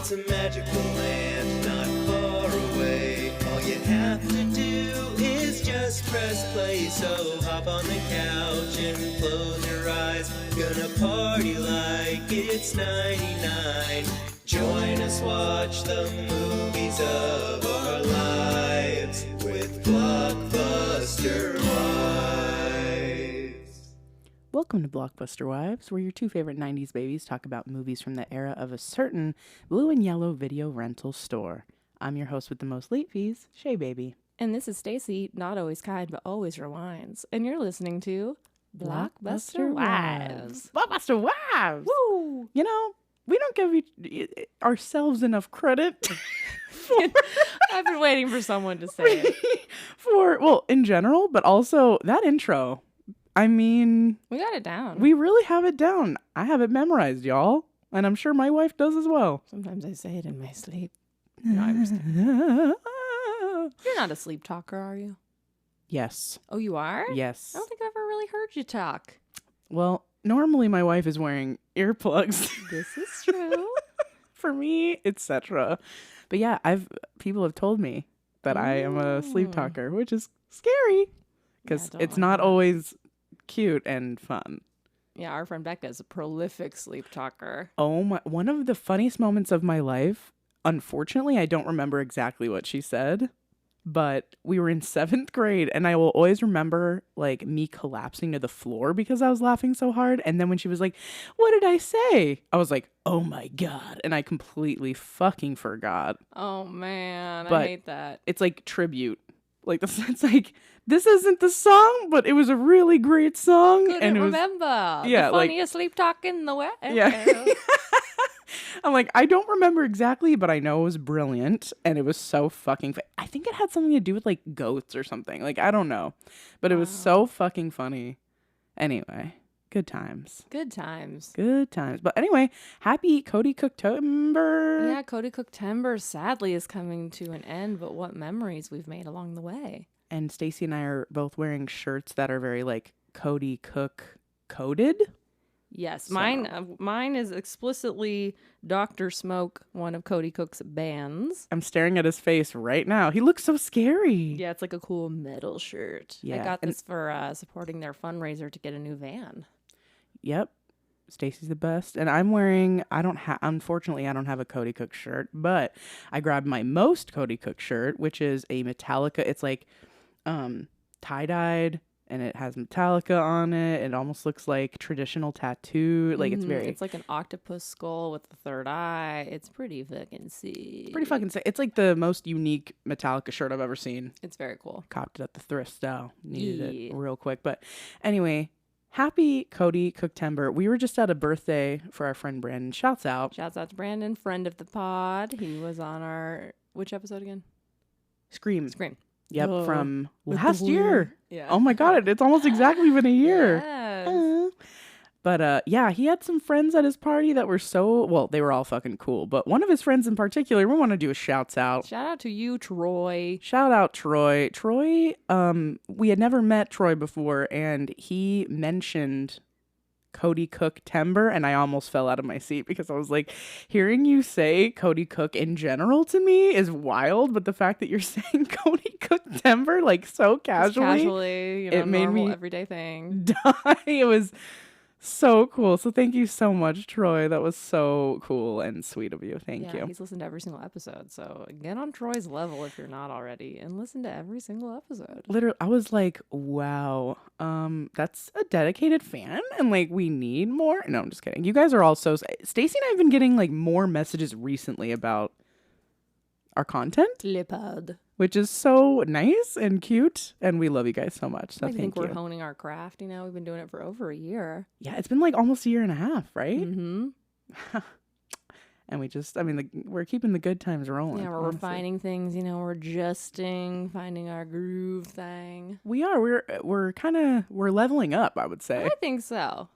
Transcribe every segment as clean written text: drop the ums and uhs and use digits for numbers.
It's a magical land not far away. All you have to do is just press play. So hop on the couch and close your eyes. Gonna party like it's 99. Join us, watch the movies of our lives with Blockbuster Wives. Welcome to Blockbuster Wives, where your two favorite 90s babies talk about movies from the era of a certain blue and yellow video rental store. I'm your host with the most late fees, Shea Baby. And this is Stacy, not always kind, but always rewinds. And you're listening to Blockbuster Wives. Blockbuster Wives! Woo! You know, we don't give ourselves enough credit I've been waiting for someone to say it. in general, but also that intro. I mean, We got it down. we really have it down. I have it memorized, y'all. And I'm sure my wife does as well. Sometimes I say it in my sleep. No, I'm just kidding. You're not a sleep talker, are you? Yes. Oh, you are? Yes. I don't think I've ever really heard you talk. Well, normally my wife is wearing earplugs This is true. for me, etc. But yeah, people have told me that I am a sleep Ooh. talker, which is scary because don't it's like not that. always cute and fun. Yeah, our friend Becca is a prolific sleep talker. Oh my, one of the funniest moments of my life, unfortunately, I don't remember exactly what she said, but we were in 7th grade and I will always remember like me collapsing to the floor because I was laughing so hard. And then when she was like, "What did I say?" I was like, "Oh my God." And I completely fucking forgot. Oh, man. But I hate that. It's like tribute. Like it's like, this isn't the song, but it was a really great song. Couldn't and it was, remember. yeah, The like- funniest sleep talk in the world. Yeah. I'm like, I don't remember exactly, but I know it was brilliant and it was so fucking I think it had something to do with like goats or something. Like, I don't know. But it was so fucking funny. Anyway, good times. Good times. Good times. But anyway, happy Cody Cooketember. Yeah, Cody Cooketember sadly is coming to an end, but what memories we've made along the way. And Stacy and I are both wearing shirts that are very like Cody Cook coded. Yes, So- mine is explicitly Dr. Smoke, one of Cody Cook's bands. I'm staring at his face right now. He looks so scary. Yeah, it's like a cool metal shirt. I Yeah, got and- this for supporting their fundraiser to get a new van. Yep. Stacy's the best. And I'm wearing, unfortunately, I don't have a Cody Cook shirt, but I grabbed my most Cody Cook shirt, which is a Metallica. It's like tie-dyed and it has Metallica on it. It almost looks like traditional tattoo. Like it's very, It's like an octopus skull with the third eye. It's pretty fucking sick. pretty fucking sick. It's like the most unique Metallica shirt I've ever seen. It's very cool. Copped it at the thrift style. Needed Yeah. it real quick. But anyway, happy Cody Cooketember. We were just at a birthday for our friend Brandon. Shouts out. Shouts out to Brandon, friend of the pod. He was on our which episode again? Scream. Scream. Yep, Oh, from with the last blue. year. Yeah. Oh my God, it's almost exactly been a year. Yes. But yeah, he had some friends at his party that were they were all fucking cool. But one of his friends in particular, we want to do a shouts out. Shout out to you, Troy. Shout out Troy. Troy, we had never met Troy before, and he mentioned Cody Cooketember, and I almost fell out of my seat because I was like, hearing you say Cody Cook in general to me is wild, but the fact that you're saying Cody Cooketember like so Just casually, it it made normal, me- everyday thing. die. It was so cool. So thank you so much, Troy. That was so cool and sweet of you. Thank you. He's listened to every single episode. So get on Troy's level if you're not already, and listen to every single episode. Literally, I was like, wow, that's a dedicated fan, and like we need more. No, I'm just kidding. You guys are all so. Stacy and I have been getting like more messages recently about our content, Lipad. which is so nice and cute, and we love you guys so much. So I think thank you. we're honing our craft. You know, we've been doing it for over a year. Yeah, it's been like almost a year and a half, right? Mm-hmm. And we just, we're keeping the good times rolling. Yeah, we're honestly. refining things. You know, we're adjusting, finding our groove thing. We are. We're leveling up, I would say. I think so.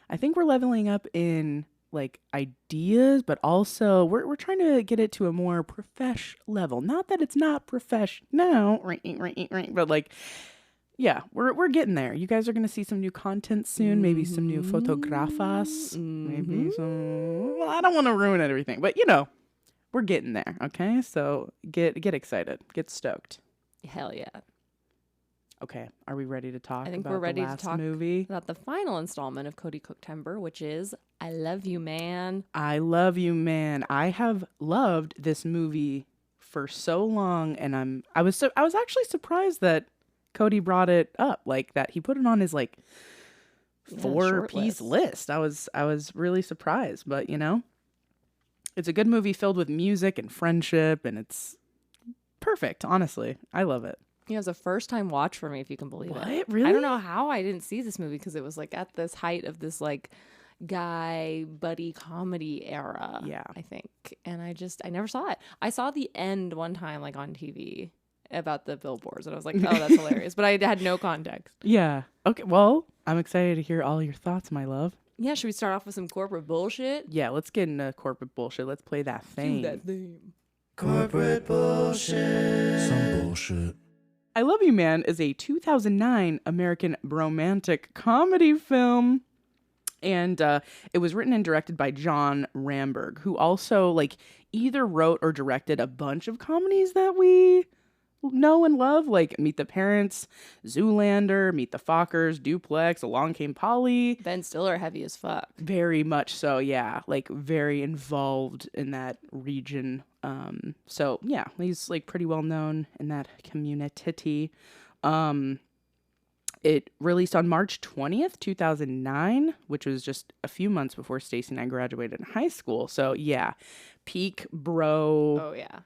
I think we're leveling up in like ideas, but also we're trying to get it to a more profesh level. Not that it's not profesh now, right, but like, yeah, we're getting there. You guys are gonna see some new content soon, maybe some new photografas, maybe some. Well, I don't want to ruin everything, but you know, we're getting there. Okay, so get excited, get stoked. Hell yeah. Okay, are we ready to talk? I think about we're ready the to last talk movie? about the final installment of Cody Cooketember, which is I Love You, Man. I Love You, Man. I have loved this movie for so long, and I was actually surprised that Cody brought it up, like that he put it on his like Yeah, 4-piece list. list. I was really surprised, but you know, it's a good movie filled with music and friendship, and it's perfect. Honestly, I love it. Yeah, it was a first time watch for me, if you can believe it. What? Really? I don't know how I didn't see this movie because it was like at this height of this like guy buddy comedy era. Yeah. I think. And I never saw it. I saw the end one time like on TV about the billboards and I was like, oh, that's hilarious. But I had no context. Yeah. Okay. Well, I'm excited to hear all your thoughts, my love. Yeah, should we start off with some corporate bullshit? Yeah, let's get into corporate bullshit. Let's play that thing. Do that theme. Corporate bullshit. Some bullshit. I Love You, Man is a 2009 American romantic comedy film. And it was written and directed by John Ramberg, who also like either wrote or directed a bunch of comedies that we know and love, like Meet the Parents, Zoolander, Meet the Fockers, Duplex, Along Came Polly. Ben Stiller heavy as fuck. Very much so, yeah. Like very involved in that region. So yeah, he's like pretty well known in that community. It released on March 20th, 2009, which was just a few months before Stacy and I graduated in high school. So yeah, peak bro, Oh yeah.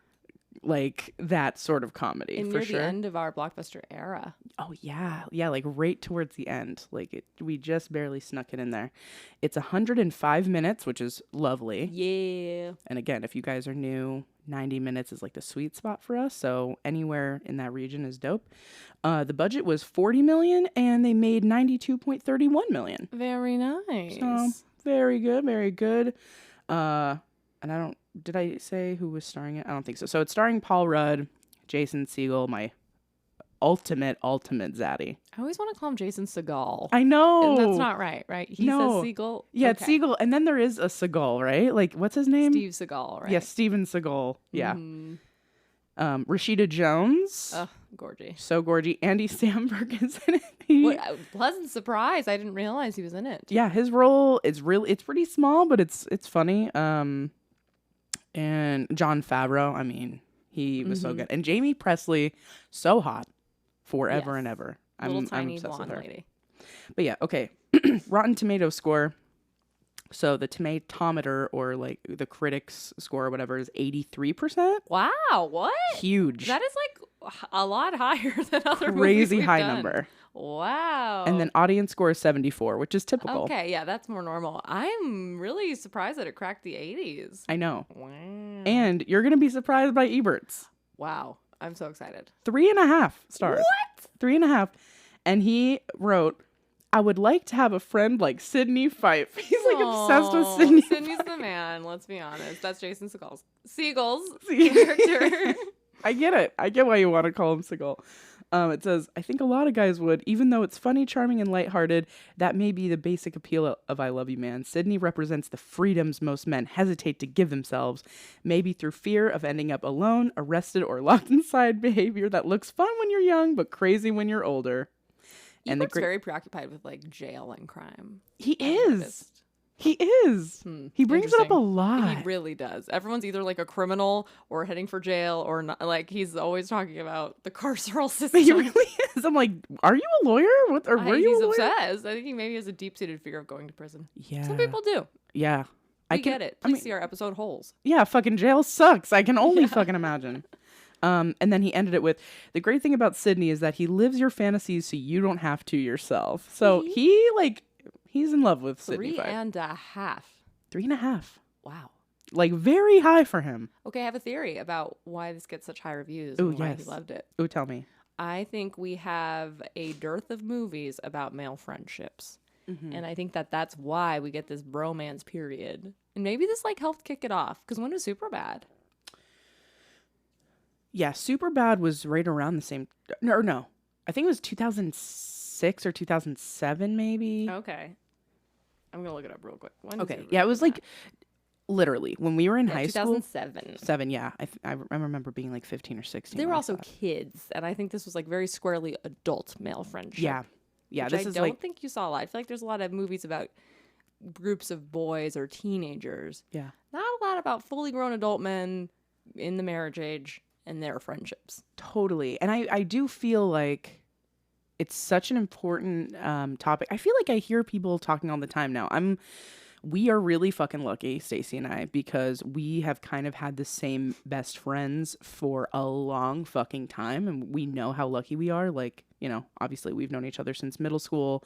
like that sort of comedy And for near sure. the end of our Blockbuster era. Oh yeah, like right towards the end. Like we just barely snuck it in there. It's 105 minutes, which is lovely. Yeah. And again, if you guys are new, 90 minutes is like the sweet spot for us. So anywhere in that region is dope. The budget was $40 million and they made $92.31 million. Very nice. So very good, very good. And did I say who was starring it? I don't think so. So it's starring Paul Rudd, Jason Segel, my ultimate zaddy. I always want to call him Jason Segal. I know. And that's not right? He No. says Segal? Yeah, Okay. it's Segel. And then there is a Seagal, right? Like, what's his name? Steve Segal, right? Yeah, Steven Seagal. Yeah. Mhm. Rashida Jones. Ugh, gorgy. So gorgy. Andy Samberg is in it. What a pleasant surprise. I didn't realize he was in it. Yeah, his role is it's pretty small, but it's funny. And Jon Favreau, I mean, he was so good. And Jamie Presley, so hot forever Yes. and ever. Little I'm tiny obsessed with blonde her. lady. But yeah, okay. Rotten Tomato score. So the tomatometer or like the critics score or whatever is 83%. Wow, what? Huge. That is like a lot higher than other movies Crazy we've high done. number. Wow. And then audience score is 74, which is typical. Okay, yeah, that's more normal. I'm really surprised that it cracked the 80s. I know. Wow. And you're going to be surprised by Ebert's. Wow, I'm so excited. 3.5 stars. What? 3.5. And he wrote, I would like to have a friend like Sydney Fife. He's like obsessed with Aw, Sydney. Sydney's the man, let's be honest. That's Jason Segal's See? character. I get it. I get why you want to call him Seagal. It says, I think a lot of guys would, even though it's funny, charming, and lighthearted, that may be the basic appeal of I Love You, Man. Sydney represents the freedoms most men hesitate to give themselves, maybe through fear of ending up alone, arrested, or locked inside behavior that looks fun when you're young, but crazy when you're older. And Ebert's very preoccupied with like jail and crime. He I've is. noticed. He is. He brings it up a Interesting. lot. He really does. Everyone's either like a criminal or heading for jail or not. Like he's always talking about the carceral system. He really is. I'm like, are you a lawyer? What? Or were you He's a lawyer? obsessed. I think he maybe has a deep-seated fear of going to prison. Yeah. Some people do. Yeah. I get it. I Please mean, see our episode Holes. yeah, fucking jail sucks. I can only fucking imagine. And then he ended it with, the great thing about Sydney is that he lives your fantasies so you don't have to yourself. So he's in love with Sydney. 3.5. 3.5. Wow. Like very high for him. Okay, I have a theory about why this gets such high reviews Ooh, and why yes. he loved it. Oh, tell me. I think we have a dearth of movies about male friendships. And I think that that's why we get this bromance period. And maybe this like helped kick it off. Because when was Superbad? Yeah, Superbad was right around the same. No. I think it was 2006 or 2007, maybe. Okay. I'm going to look it up real quick. When is Okay. Yeah, it was like Literally, when we were in high school. 2007. 7, yeah. I remember being like 15 or 16. They were when I also saw it. kids, and I think this was like very squarely adult male friendship. Yeah. Yeah, which this I is don't like, think you saw a lot. I feel like there's a lot of movies about groups of boys or teenagers. yeah. Not a lot about fully grown adult men in the marriage age and their friendships. Totally. And I do feel like it's such an important topic. I feel like I hear people talking all the time now. We are really fucking lucky, Stacy and I, because we have kind of had the same best friends for a long fucking time. And we know how lucky we are. Like, you know, obviously we've known each other since middle school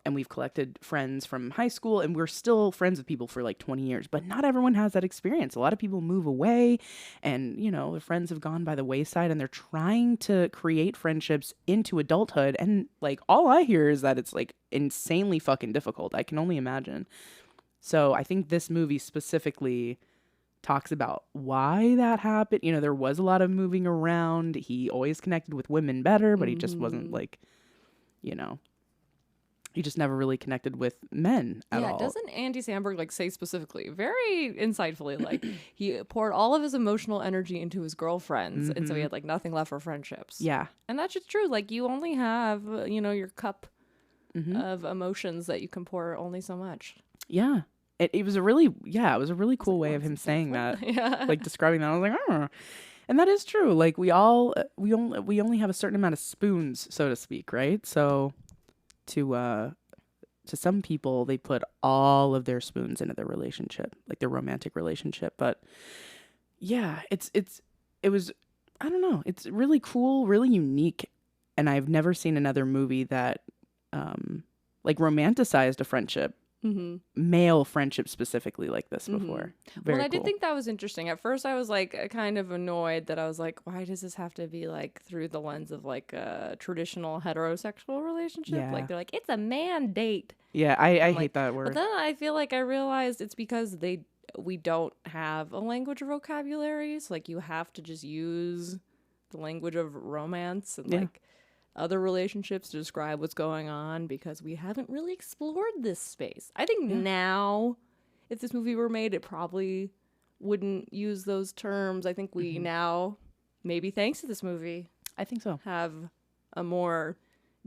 and we've collected friends from high school and we're still friends with people for like 20 years. But not everyone has that experience. A lot of people move away and, you know, their friends have gone by the wayside and they're trying to create friendships into adulthood. And like all I hear is that it's like insanely fucking difficult. I can only imagine. So I think this movie specifically talks about why that happened. You know, there was a lot of moving around. He always connected with women better, but he just wasn't like, you know, he just never really connected with men at all. Doesn't Andy Samberg like say specifically, very insightfully, like he poured all of his emotional energy into his girlfriends, and so he had like nothing left for friendships. Yeah. And that's just true. Like you only have, you know, your cup of emotions that you can pour only so much. Yeah. It was a really, it was a really cool way of him saying that, like describing that. I was like, oh, and that is true. Like we only have a certain amount of spoons, so to speak, right? So to some people, they put all of their spoons into their relationship, like their romantic relationship. But yeah, it was, I don't know, it's really cool, really unique, and I've never seen another movie that like romanticized a friendship. Male friendship specifically like this before. Very I cool. did think that was interesting. At first I was like kind of annoyed that I was like, why does this have to be like through the lens of like a traditional heterosexual relationship? Yeah. Like they're like, it's a man date. Yeah, I hate like, that word. But then I feel like I realized it's because we don't have a language or vocabulary. So like you have to just use the language of romance and like other relationships to describe what's going on because we haven't really explored this space. I think now, if this movie were made, it probably wouldn't use those terms. I think we now, maybe thanks to this movie, I think so. have a more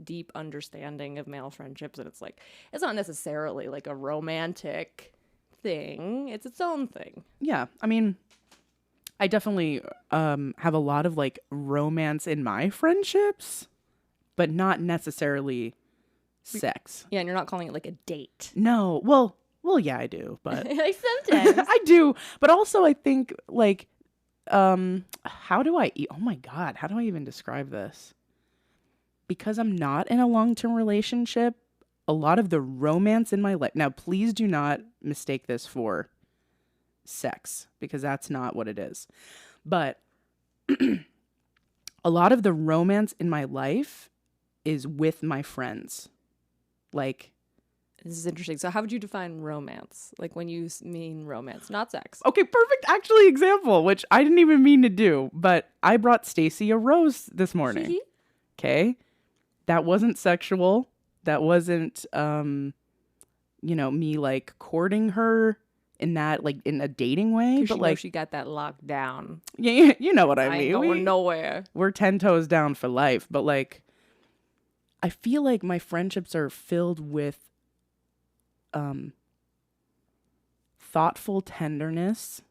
deep understanding of male friendships. And it's like, it's not necessarily like a romantic thing. It's its own thing. Yeah, I mean, I definitely have a lot of like romance in my friendships, but not necessarily sex. Yeah, and you're not calling it like a date. No, well, yeah, I do, but Like sometimes. I do, but also I think like, how do I oh my God, how do I even describe this? Because I'm not in a long-term relationship, a lot of the romance in my life, now please do not mistake this for sex, because that's not what it is. But a lot of the romance in my life is with my friends. Like, This is interesting. So how would you define romance? Like when you mean romance, not sex. okay, perfect actually example, which I didn't even mean to do, but I brought Stacy a rose this morning. Okay? That wasn't sexual. That wasn't me like courting her in that like in a dating way, but like she got that locked down. yeah, you know what I mean. Ain't going nowhere. We're 10 toes down for life, but like I feel like my friendships are filled with thoughtful tenderness,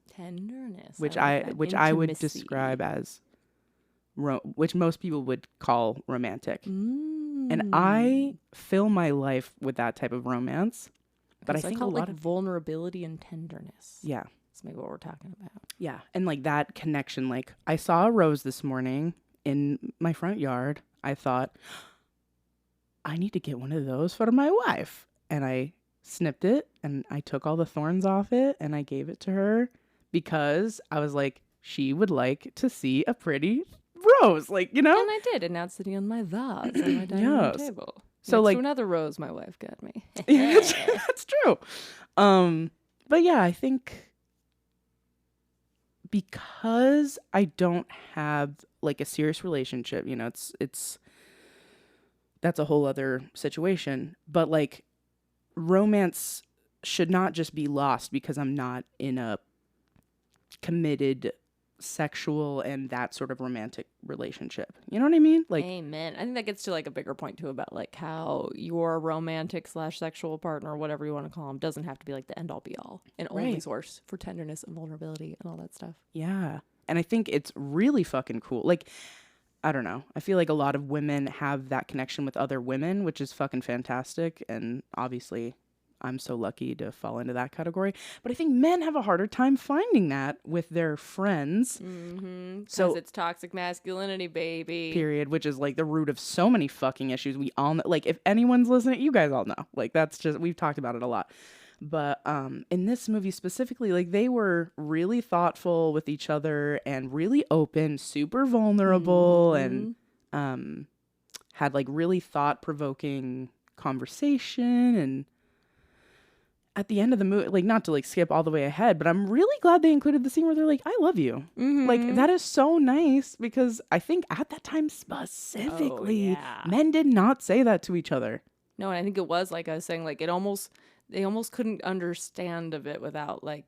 which I would describe as which most people would call romantic. And I fill my life with that type of romance. But I think call a lot like of vulnerability and tenderness. Yeah. That's maybe what we're talking about. Yeah. And like that connection, like I saw a rose this morning in my front yard. I thought, I need to get one of those for my wife. And I snipped it and I took all the thorns off it and I gave it to her because I was like, she would like to see a pretty rose, like, you know? And I did. And now it's sitting on my vase on my dining room table. So Next like to another rose my wife got me. Yeah, that's true. But yeah, I think because I don't have like a serious relationship, you know, it's that's a whole other situation. But like romance should not just be lost because I'm not in a committed sexual and that sort of romantic relationship. You know what I mean? Like, amen. I think that gets to like a bigger point too about like how your romantic / sexual partner, or whatever you want to call them, doesn't have to be like the end all be all and only Right. source for tenderness and vulnerability and all that stuff. yeah. And I think it's really fucking cool. Like, I don't know. I feel like a lot of women have that connection with other women, which is fucking fantastic. And obviously, I'm so lucky to fall into that category. But I think men have a harder time finding that with their friends. Mm-hmm. So- Because it's toxic masculinity, baby. Period, which is like the root of so many fucking issues. We all know, like, if anyone's listening, you guys all know. Like, that's just, we've talked about it a lot. But in this movie specifically, like, they were really thoughtful with each other and really open, super vulnerable, and had like really thought-provoking conversation. And at the end of the movie, like, not to like skip all the way ahead, but I'm really glad they included the scene where they're like, I love you. Like, that is so nice, because I think at that time specifically, men did not say that to each other. No, and I think it was like I was saying, like they almost couldn't understand of it without like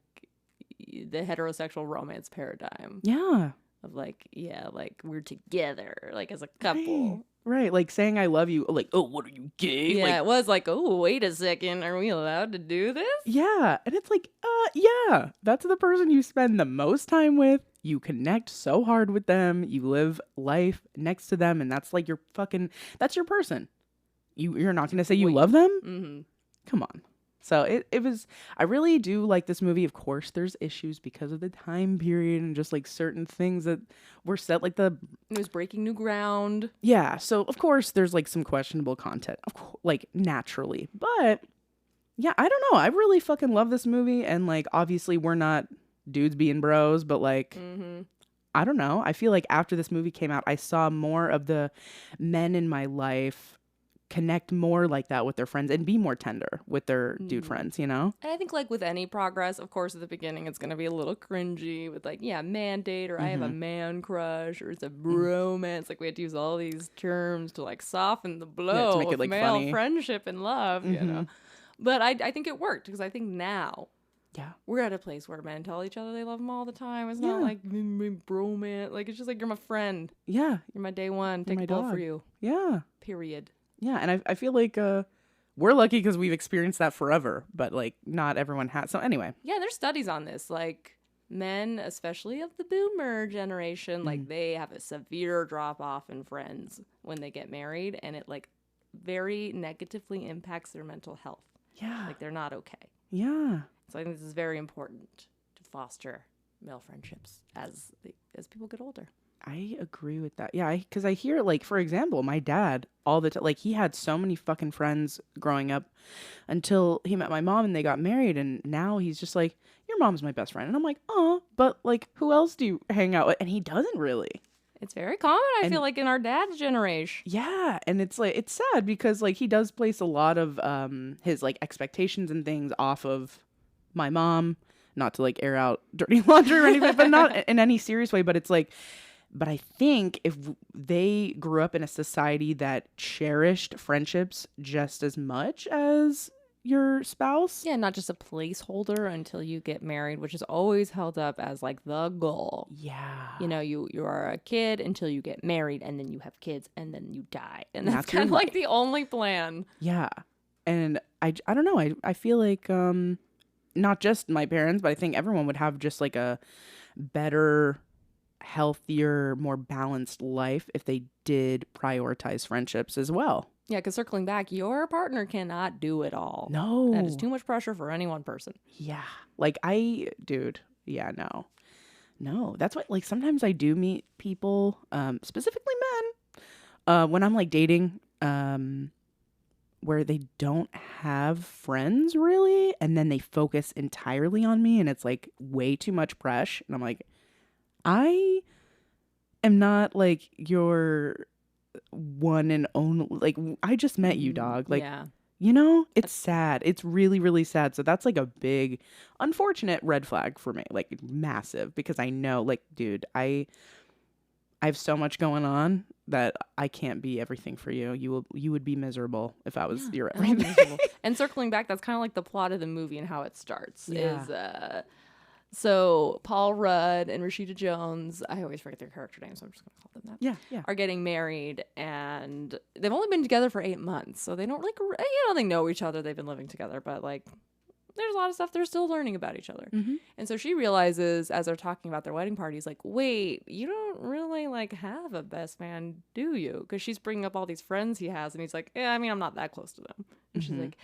the heterosexual romance paradigm Yeah. of like, yeah, like we're together, like as a couple. Right. Like saying I love you, like, oh, what are you, gay? Yeah, Like, it was like, oh, wait a second, are we allowed to do this? yeah. And it's like, yeah, that's the person you spend the most time with. You connect so hard with them. You live life next to them. And that's like your fucking, that's your person. You're not going to say you love them? Mm-hmm. Come on. So it was, I really do like this movie. Of course, there's issues because of the time period and just like certain things that were set, like It was breaking new ground. yeah. So of course there's like some questionable content, like naturally, but yeah, I don't know. I really fucking love this movie. And like, obviously we're not dudes being bros, but like, I don't know. I feel like after this movie came out, I saw more of the men in my life connect more like that with their friends and be more tender with their dude friends, you know? And I think like with any progress, of course, at the beginning, it's going to be a little cringy with like, yeah, man date, or I have a man crush, or it's a bromance. Like we had to use all these terms to like soften the blow to make it, of like, male funny. friendship and love, you know? But I think it worked, because I think now Yeah. we're at a place where men tell each other they love them all the time. It's not like bromance. Like, it's just like, you're my friend. Yeah. You're my day one. Take my a bullet for dog. you. Yeah. Period. Yeah. And I feel like we're lucky because we've experienced that forever, but like not everyone has. So anyway. Yeah, there's studies on this. Like, men, especially of the boomer generation, like they have a severe drop off in friends when they get married, and it like very negatively impacts their mental health. Yeah. Like, they're not okay. Yeah. So I think this is very important to foster male friendships as people get older. I agree with that. Yeah, because I hear, like, for example, my dad all the time, like, he had so many fucking friends growing up until he met my mom and they got married. And now he's just like, your mom's my best friend. And I'm like, oh, but like, who else do you hang out with? And he doesn't really. It's very common, I feel like, in our dad's generation. Yeah. And it's like, it's sad because like he does place a lot of his like expectations and things off of my mom, not to like air out dirty laundry or anything, but not in any serious way. But it's like, but I think if they grew up in a society that cherished friendships just as much as your spouse. Yeah, not just a placeholder until you get married, which is always held up as like the goal. Yeah. You know, you are a kid until you get married, and then you have kids, and then you die. And that's That's your kind of like the only plan. Yeah. And I don't know. I feel like not just my parents, but I think everyone would have just like a better, healthier, more balanced life if they did prioritize friendships as well. Yeah, because circling back, your partner cannot do it all. No. That is too much pressure for any one person. Yeah. Like dude, yeah, no. That's what, like, sometimes I do meet people, specifically men, when I'm like dating, where they don't have friends really, and then they focus entirely on me, and it's like way too much pressure. And I'm like, I am not like your one and only, like, I just met you, dog. Like, yeah. you know, it's sad. It's really, really sad. So that's like a big, unfortunate red flag for me, like massive, because I know, like, dude, I I have so much going on that I can't be everything for you. You would be miserable if I was your And I'm everything. miserable. And circling back, that's kind of like the plot of the movie and how it starts. Yeah. Is so Paul Rudd and Rashida Jones, I always forget their character names, so I'm just gonna call them that. Yeah. Are getting married, and they've only been together for 8 months, so they don't like they know each other. They've been living together, but like there's a lot of stuff they're still learning about each other. Mm-hmm. And so she realizes as they're talking about their wedding parties, like, wait, you don't really like have a best man, do you? Because she's bringing up all these friends he has, and he's like, yeah, I mean, I'm not that close to them. And she's like,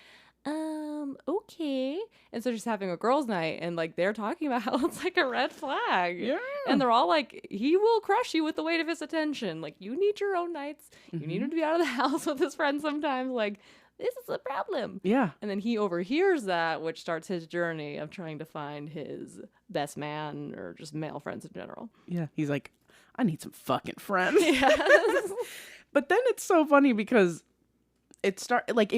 okay. And so she's having a girls' night, and like they're talking about how it's like a red flag. Yeah. And they're all like, he will crush you with the weight of his attention. Like, you need your own nights. You need him to be out of the house with his friends sometimes. Like, this is a problem. Yeah. And then he overhears that, which starts his journey of trying to find his best man or just male friends in general. Yeah. He's like, I need some fucking friends. Yes. But then it's so funny because it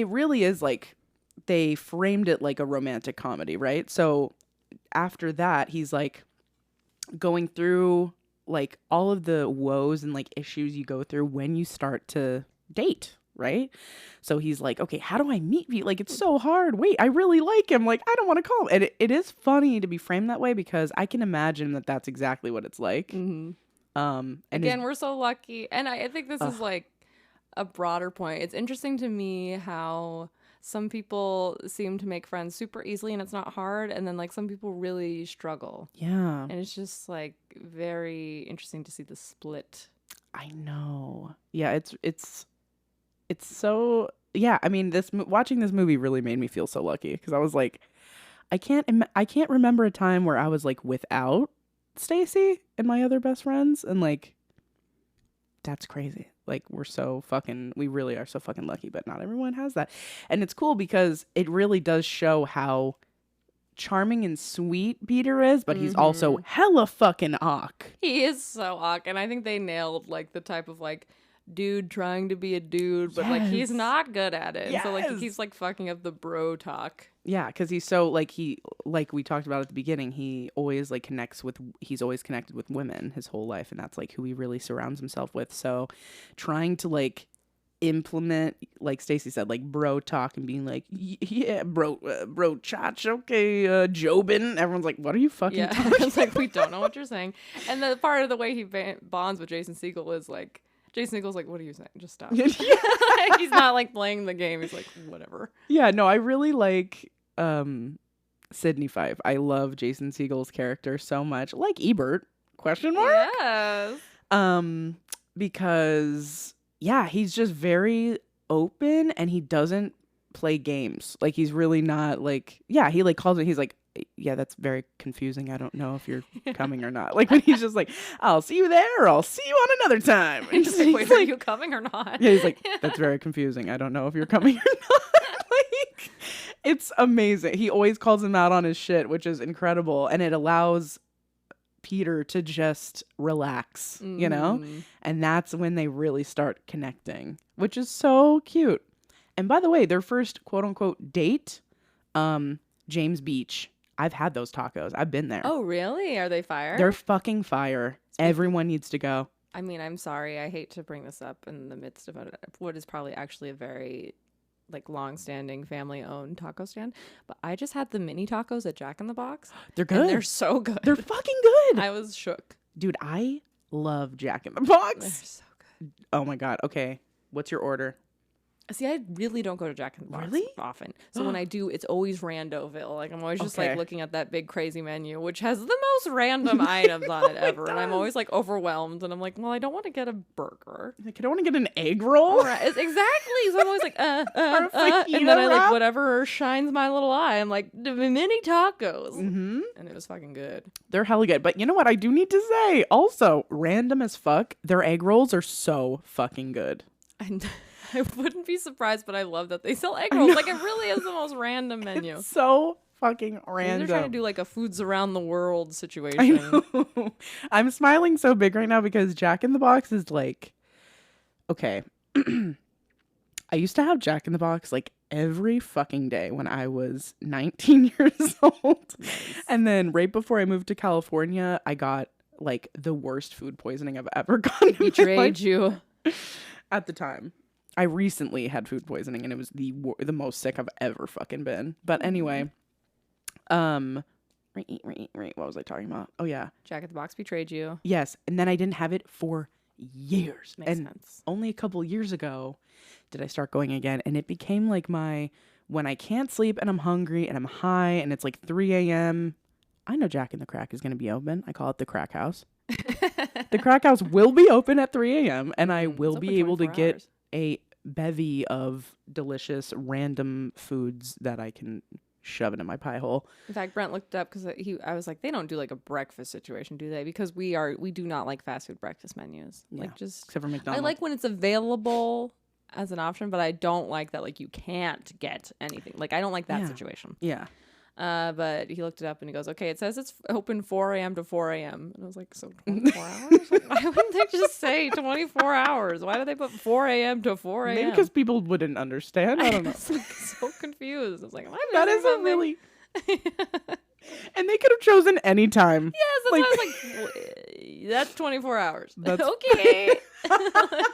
really is like they framed it like a romantic comedy, right? So after that, he's like going through like all of the woes and like issues you go through when you start to date, right? So he's like, okay, how do I meet you? Like, it's so hard. Wait, I really like him. Like, I don't want to call him. And it is funny to be framed that way because I can imagine that that's exactly what it's like. Mm-hmm. And Again, we're so lucky. And I think this is like a broader point. It's interesting to me how some people seem to make friends super easily and it's not hard. And then like some people really struggle. yeah, And it's just like very interesting to see the split. I know. Yeah, it's so, yeah. I mean, watching this movie really made me feel so lucky because I was like, I can't remember a time where I was like without Stacy and my other best friends, and like that's crazy. Like we really are so fucking lucky, but not everyone has that. And it's cool because it really does show how charming and sweet Peter is, but he's also hella fucking awk. He is so awk, and I think they nailed like the type of like dude trying to be a dude, but like he's Yes. not good at it. So like he Yes. keeps like fucking up the bro talk. Yeah, because he's so like we talked about at the beginning, he's always connected with women his whole life, and that's like who he really surrounds himself with. So trying to like implement, like Stacy said, like bro talk and being like, yeah, bro chach, okay, Jobin. Everyone's like, what are you fucking Yeah, talking? it's like we don't know what you're saying. And the part of the way he bonds with Jason Segel is like, Jason Segel's like, what are you saying? Just stop. Yeah. Like, he's not like playing the game. He's like, whatever. Yeah, no, I really like Sydney Fife. I love Jason Segel's character so much. Like Ebert? Question mark? Yes. Because yeah, he's just very open and he doesn't play games. Like he's really not like, yeah, he like calls it, he's like, yeah, that's very confusing. I don't know if you're coming or not. Like when he's just like, I'll see you there or I'll see you on another time. And He's like, wait, are you coming or not? yeah, he's like, that's very confusing. I don't know if you're coming or not. Like, it's amazing. He always calls him out on his shit, which is incredible. And it allows Peter to just relax, you know? And that's when they really start connecting, which is so cute. And by the way, their first quote unquote date, James Beach. I've had those tacos. I've been there. Oh, really? Are they fire? They're fucking fire. Everyone needs to go. I mean, I'm sorry. I hate to bring this up in the midst of what is probably actually a very like long-standing family-owned taco stand, but I just had the mini tacos at Jack in the Box. They're good. And they're so good. They're fucking good. I was shook. Dude, I love Jack in the Box. They're so good. Oh my God. Okay. What's your order? See, I really don't go to Jack in the Box Really? often. So when I do, it's always Randoville. Like I'm always just Okay. like looking at that big crazy menu, which has the most random items on it ever. And I'm always like overwhelmed. And I'm like, well, I don't want to get a burger. Like, I don't want to get an egg roll. Exactly. So I'm always like, Or a and fajita then I like wrap. whatever shines my little eye. I'm like, the mini tacos. Mm-hmm. And it was fucking good. They're hella good. But you know what I do need to say? Also, random as fuck, their egg rolls are so fucking good. And I wouldn't be surprised, but I love that they sell egg rolls. Like it really is the most random menu. It's so fucking random. They're trying to do like a foods around the world situation. I know. I'm smiling so big right now because Jack in the Box is like, okay. I used to have Jack in the Box like every fucking day when I was 19 years old. Nice. And then right before I moved to California, I got like the worst food poisoning I've ever gotten. Betrayed you. At the time. I recently had food poisoning and it was the most sick I've ever fucking been. But anyway, what was I talking about? Oh yeah. Jack in the Box betrayed you. Yes, and then I didn't have it for years. Makes and sense. only a couple years ago did I start going again, and it became like my when I can't sleep and I'm hungry and I'm high and it's like 3 a.m. I know Jack in the Crack is going to be open. I call it the Crack House. The Crack House will be open at 3 a.m. and I will be able to get a bevy of delicious random foods that I can shove it in my pie hole. In fact, Brent looked up because I was like, they don't do like a breakfast situation, do they? Because we do not like fast food breakfast menus. Yeah, like just except for McDonald's. I like when it's available as an option, but I don't like that like you can't get anything. Like I don't like that situation. Yeah. But he looked it up and he goes, okay, it says it's open 4 a.m. to 4 a.m. And I was like, so 24 hours? Like, why wouldn't they just say 24 hours? Why do they put 4 a.m. to 4 a.m.? Maybe because people wouldn't understand. I don't know. I was like, so confused. I was like, that isn't really... And they could have chosen any time. Yes, that's like... why I was like, that's 24 hours. That's... Okay. I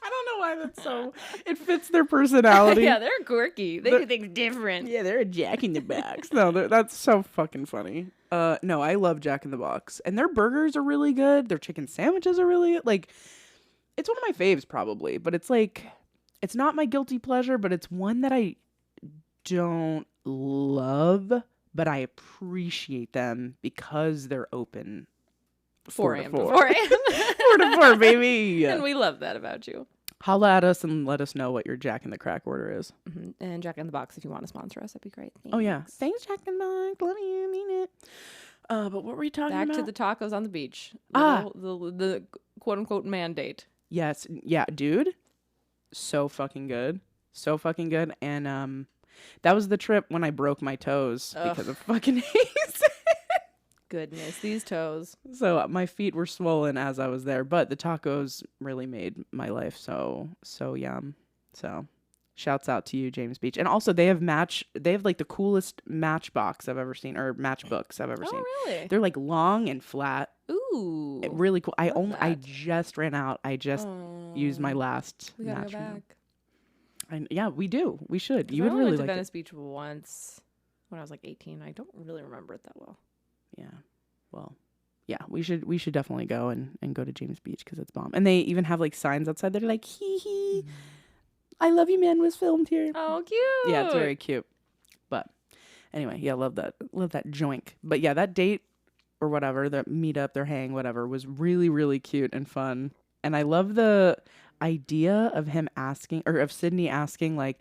don't know why that's so... It fits their personality. Yeah, they're quirky. They do things different. Yeah, they're a Jack in the Box. No, that's so fucking funny. No, I love Jack in the Box. And their burgers are really good. Their chicken sandwiches are really... Like, it's one of my faves, probably. But it's like... It's not my guilty pleasure, but it's one that I don't love... But I appreciate them because they're open 4 a.m. to 4 a.m. 4 to 4, baby. And we love that about you. Holla at us and let us know what your Jack in the Crack order is. Mm-hmm. And Jack in the Box, if you want to sponsor us, that'd be great. Thanks. Oh, yeah. Thanks, Jack in the Box. Love you. Mean it. But what were we talking about? Back to the tacos on the beach. The quote-unquote mandate. Yes. Yeah, dude. So fucking good. So fucking good. And that was the trip when I broke my toes because of fucking haze. Goodness, these toes. So my feet were swollen as I was there, but the tacos really made my life so yum. So shouts out to you, James Beach. And also they have like the coolest matchbox I've ever seen, or matchbooks I've ever seen. Oh, really? They're like long and flat. Ooh. Really cool. I just ran out. I just used my last we gotta match. go back. Yeah, we do. We should. You I would only really went to like Venice it. Beach once when I was like 18. I don't really remember it that well. Yeah. Well, yeah, we should definitely go and go to James Beach because it's bomb. And they even have like signs outside that are like, hee hee, I love you, man, was filmed here. Oh, cute. Yeah, it's very cute. But anyway, yeah, love that joink. But yeah, that date or whatever, the meetup, their hang, whatever, was really, really cute and fun. And I love the idea of him asking, or of Sydney asking, like,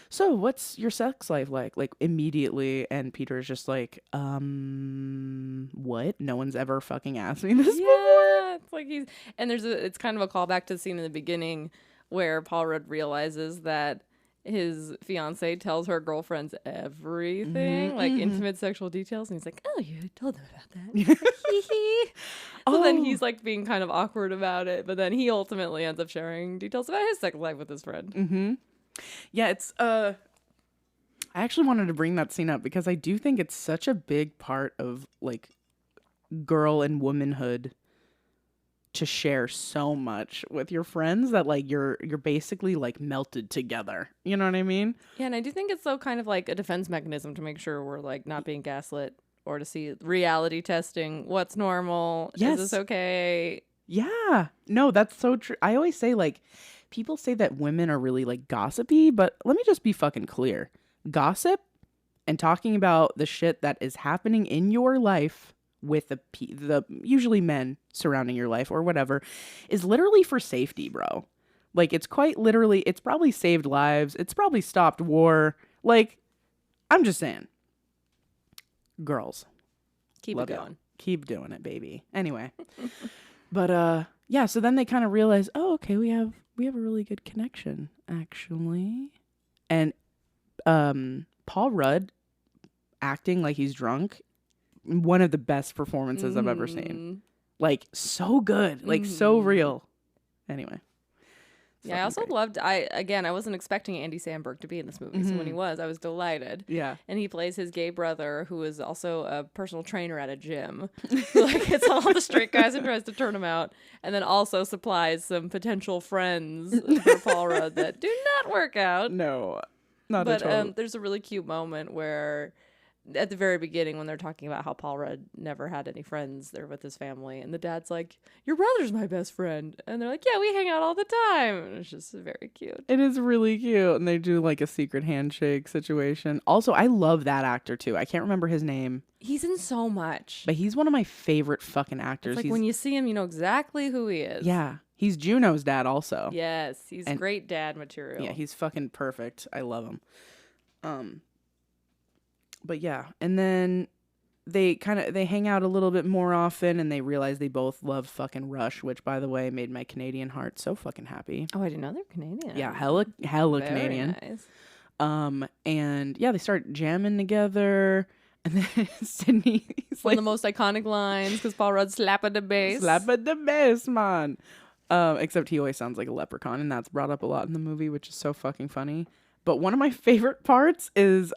so what's your sex life like immediately, and Peter's just like, what? No one's ever fucking asked me this before. It's like it's kind of a callback to the scene in the beginning where Paul Rudd realizes that his fiance tells her girlfriends everything, like intimate sexual details, and he's like, oh, you told them about that. He's like, hee hee. So then he's like being kind of awkward about it, but then he ultimately ends up sharing details about his sex life with his friend. Mm-hmm. Yeah, it's I actually wanted to bring that scene up because I do think it's such a big part of like girl and womanhood to share so much with your friends that like you're basically like melted together. You know what I mean? Yeah, and I do think it's so kind of like a defense mechanism to make sure we're like not being gaslit, or to see reality testing what's normal. Yes. Is this okay? Yeah. No, that's so true. I always say like people say that women are really like gossipy, but let me just be fucking clear. Gossip and talking about the shit that is happening in your life with the usually men surrounding your life or whatever is literally for safety, bro. Like it's quite literally, it's probably saved lives. It's probably stopped war. Like, I'm just saying. Girls. Keep it going. Keep doing it, baby. Anyway. But yeah, so then they kind of realize, oh, okay, we have a really good connection, actually. And Paul Rudd acting like he's drunk, one of the best performances I've ever seen. Like, so good. Like, so real. Anyway. Yeah, I also loved. I wasn't expecting Andy Samberg to be in this movie, so when he was, I was delighted. Yeah. And he plays his gay brother, who is also a personal trainer at a gym. Like, it's all the straight guys and tries to turn him out, and then also supplies some potential friends for Paul Rudd that do not work out. No, not But at all. there's a really cute moment where, at the very beginning, when they're talking about how Paul Rudd never had any friends there with his family, and the dad's like, "Your brother's my best friend," and they're like, "Yeah, we hang out all the time." And it's just very cute. It is really cute, and they do like a secret handshake situation. Also, I love that actor too. I can't remember his name, He's in so much. but he's one of my favorite fucking actors. It's like He's, when you see him, you know exactly who he is. yeah, he's Juno's dad also. Yes, he's And- great dad material. Yeah, he's fucking perfect. I love him. But yeah, and then they hang out a little bit more often, and they realize they both love fucking Rush, which, by the way, made my Canadian heart so fucking happy. Oh, I didn't know they're Canadian. Yeah, hella Very Canadian. nice. And yeah, they start jamming together, and then Sydney, he's One like, of the most iconic lines, because Paul Rudd slapping the bass. slap at the bass, man. Except he always sounds like a leprechaun, and that's brought up a lot in the movie, which is so fucking funny. But one of my favorite parts is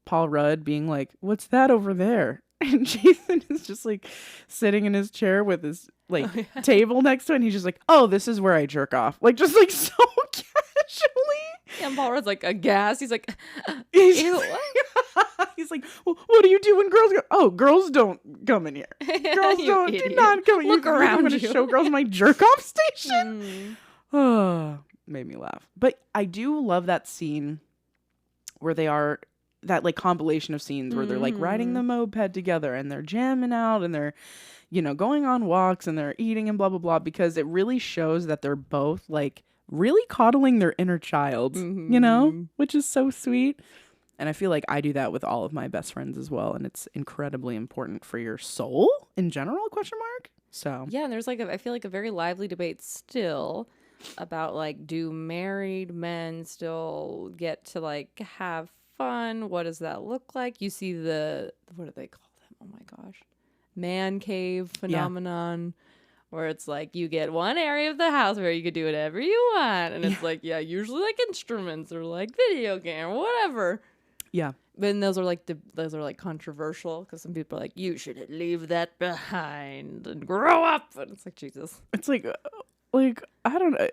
Paul Rudd being like, "What's that over there?" And Jason is just like sitting in his chair with his like table next to it, and he's just like, "Oh, this is where I jerk off." Like, just like so casually. And Paul Rudd's like aghast. He's like, He's, ew. he's like, well, "What do you do when girls go? Oh, girls don't come in here. Girls You don't do idiot. not come. Look I'm around going to you." show girls my jerk off Mm. station." Oh, made me laugh. But I do love that scene where they are that like compilation of scenes where they're like riding the moped together and they're jamming out and they're, you know, going on walks and they're eating and blah blah blah, because it really shows that they're both like really coddling their inner child, you know, which is so sweet. And I feel like I do that with all of my best friends as well, and it's incredibly important for your soul in general, question mark. So Yeah, and there's like I feel like a very lively debate still about like, do married men still get to like have fun? What does that look like? You see the, what do they call them? Oh my gosh. Man cave phenomenon. Where it's like you get one area of the house where you could do whatever you want. And it's like, yeah, usually like instruments or like video game or whatever. yeah. But those are like controversial, because some people are like, you should leave that behind and grow up. And it's like, Jesus. It's like I don't know.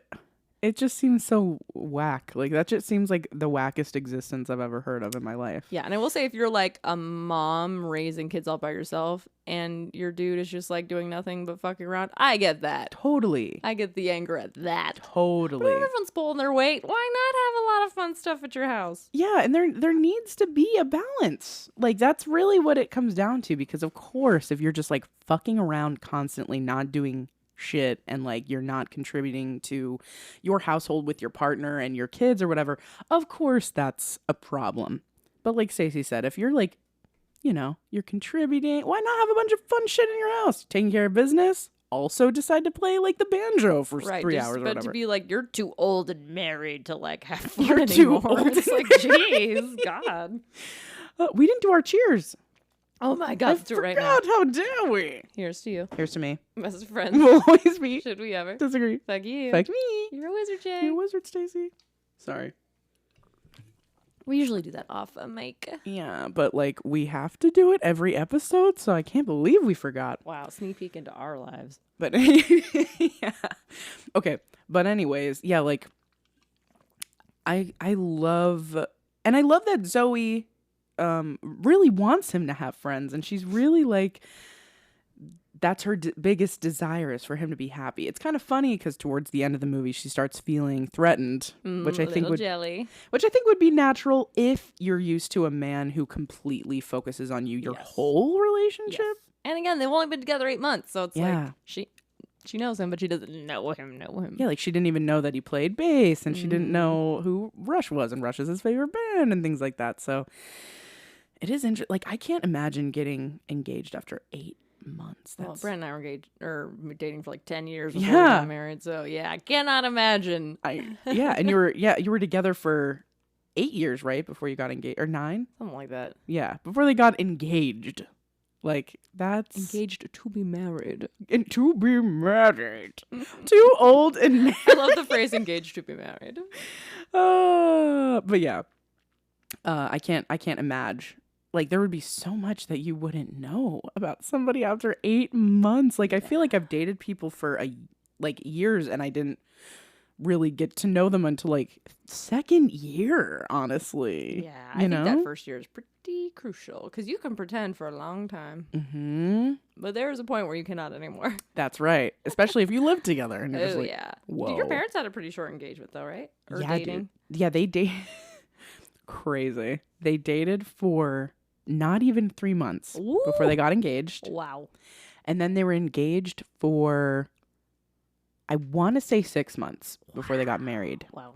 It just seems so whack. Like that just seems like the wackest existence I've ever heard of in my life. Yeah, and I will say, if you're like a mom raising kids all by yourself and your dude is just like doing nothing but fucking around, I get that. Totally. I get the anger at that. Totally. But everyone's pulling their weight. Why not have a lot of fun stuff at your house? Yeah, and there needs to be a balance. Like that's really what it comes down to, because of course, if you're just like fucking around constantly, not doing shit, and like you're not contributing to your household with your partner and your kids or whatever, of course that's a problem. But like Stacey said, if you're like, you know, you're contributing, why not have a bunch of fun shit in your house? Taking care of business, also decide to play like the banjo for 3 hours or But whatever. to be like, you're too old and married to like have fun You're anymore. too old It's and like, jeez, God. We didn't do our cheers. Oh my I God, let's do it right now. forgot. How dare we? Here's to you, Here's to me. best of friends. We'll always be. Should we ever? Disagree. Fuck you. Fuck me. You're a wizard, Jay. You're a wizard, Stacey. Sorry. We usually do that off a mic. Yeah, but like we have to do it every episode, so I can't believe we forgot. Wow, sneak peek into our lives. But yeah. Okay. But anyways, yeah, like I love that Zoe really wants him to have friends, and she's really like, that's her biggest desire, is for him to be happy. It's kind of funny because towards the end of the movie she starts feeling threatened, which I think would be natural if you're used to a man who completely focuses on you your whole relationship. Yes. And again, they've only been together 8 months, so it's Yeah. like she knows him, but she doesn't know him. Yeah, like she didn't even know that he played bass, and she didn't know who Rush was, and Rush is his favorite band, and things like that. So it is interesting. Like I can't imagine getting engaged after 8 months. Well, That's, Brent and I were engaged or dating for like 10 years before we Yeah. got married, so yeah, I cannot imagine. and you were together for 8 years, right, before you got engaged, or 9? Something like that. Yeah, before they got engaged. Like, that's Engaged to be married. and to be married. Too old and married. I love the phrase engaged to be married. But yeah. I can't imagine. Like, there would be so much that you wouldn't know about somebody after 8 months. Like, I feel like I've dated people for years, and I didn't really get to know them until like second year, honestly. Yeah, I think that first year is pretty crucial because you can pretend for a long time. Mm-hmm. But there's a point where you cannot anymore. That's right. Especially if you live together. And you're just like, yeah. whoa. Your parents had a pretty short engagement though, right? Or yeah, dating? Dude. Yeah, they dated. Crazy. They dated for not even 3 months before they got engaged. Wow. And then they were engaged for, I want to say 6 months before they got married. Wow.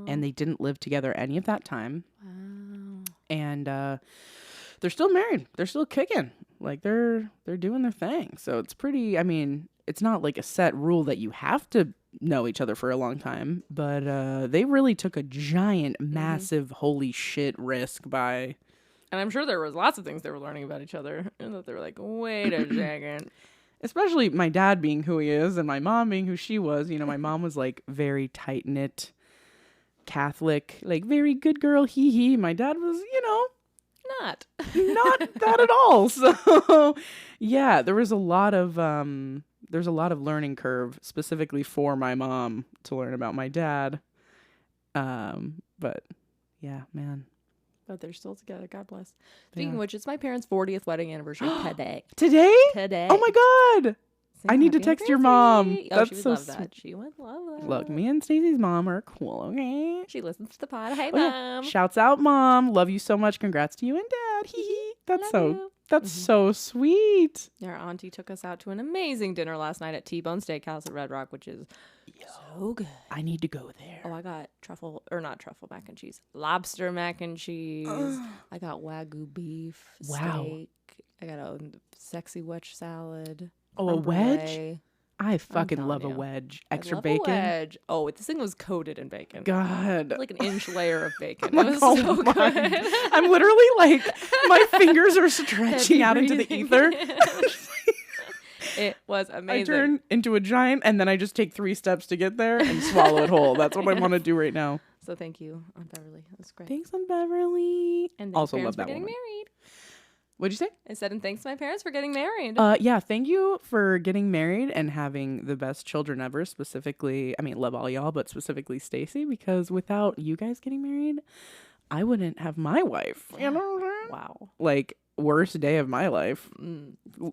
And they didn't live together any of that time. Wow. And they're still married. They're still kicking. Like, they're doing their thing. So it's pretty, I mean, it's not like a set rule that you have to know each other for a long time. But they really took a giant, massive, holy shit risk by... And I'm sure there was lots of things they were learning about each other. And that they were like, wait a second. Especially my dad being who he is and my mom being who she was. You know, my mom was like very tight-knit Catholic, like very good girl, hee. My dad was, you know, Not that at all. So yeah, there was a lot of learning curve specifically for my mom to learn about my dad. But yeah, man. But they're still together. God bless. Speaking of which, it's my parents' 40th wedding anniversary today. Today? Today. Oh my God. I need to text your mom. Oh, That's she would so love that. She would love that. Look, me and Stacey's mom are cool, okay? She listens to the pod. Hi, Oh, yeah. Mom. Shouts out, Mom. Love you so much. Congrats to you and Dad. Hee hee. That's so sweet. Our auntie took us out to an amazing dinner last night at T-Bone Steakhouse at Red Rock, which is so good. I need to go there. Oh, I got not truffle mac and cheese, lobster mac and cheese. I got Wagyu beef steak. I got a sexy wedge salad. Oh, a wedge? Filet. I fucking telling love a you. wedge. I Extra love bacon. A wedge. Oh, this thing was coated in bacon. God. Like an inch layer of bacon. Like, It was oh so my- good. I'm literally like, my fingers are stretching Heavy out into the breathing. ether. It was amazing. I turn into a giant and then I just take 3 steps to get there and swallow it whole. That's what I want to do right now. So thank you, Aunt Beverly. That was great. Thanks, on Beverly. And also parents love that for getting woman. married. What'd you say? I said, and thanks to my parents for getting married. Yeah, thank you for getting married and having the best children ever. Specifically, I mean, love all y'all, but specifically Stacy, because without you guys getting married, I wouldn't have my wife. You know what I'm saying? Wow. Like, worst day of my life.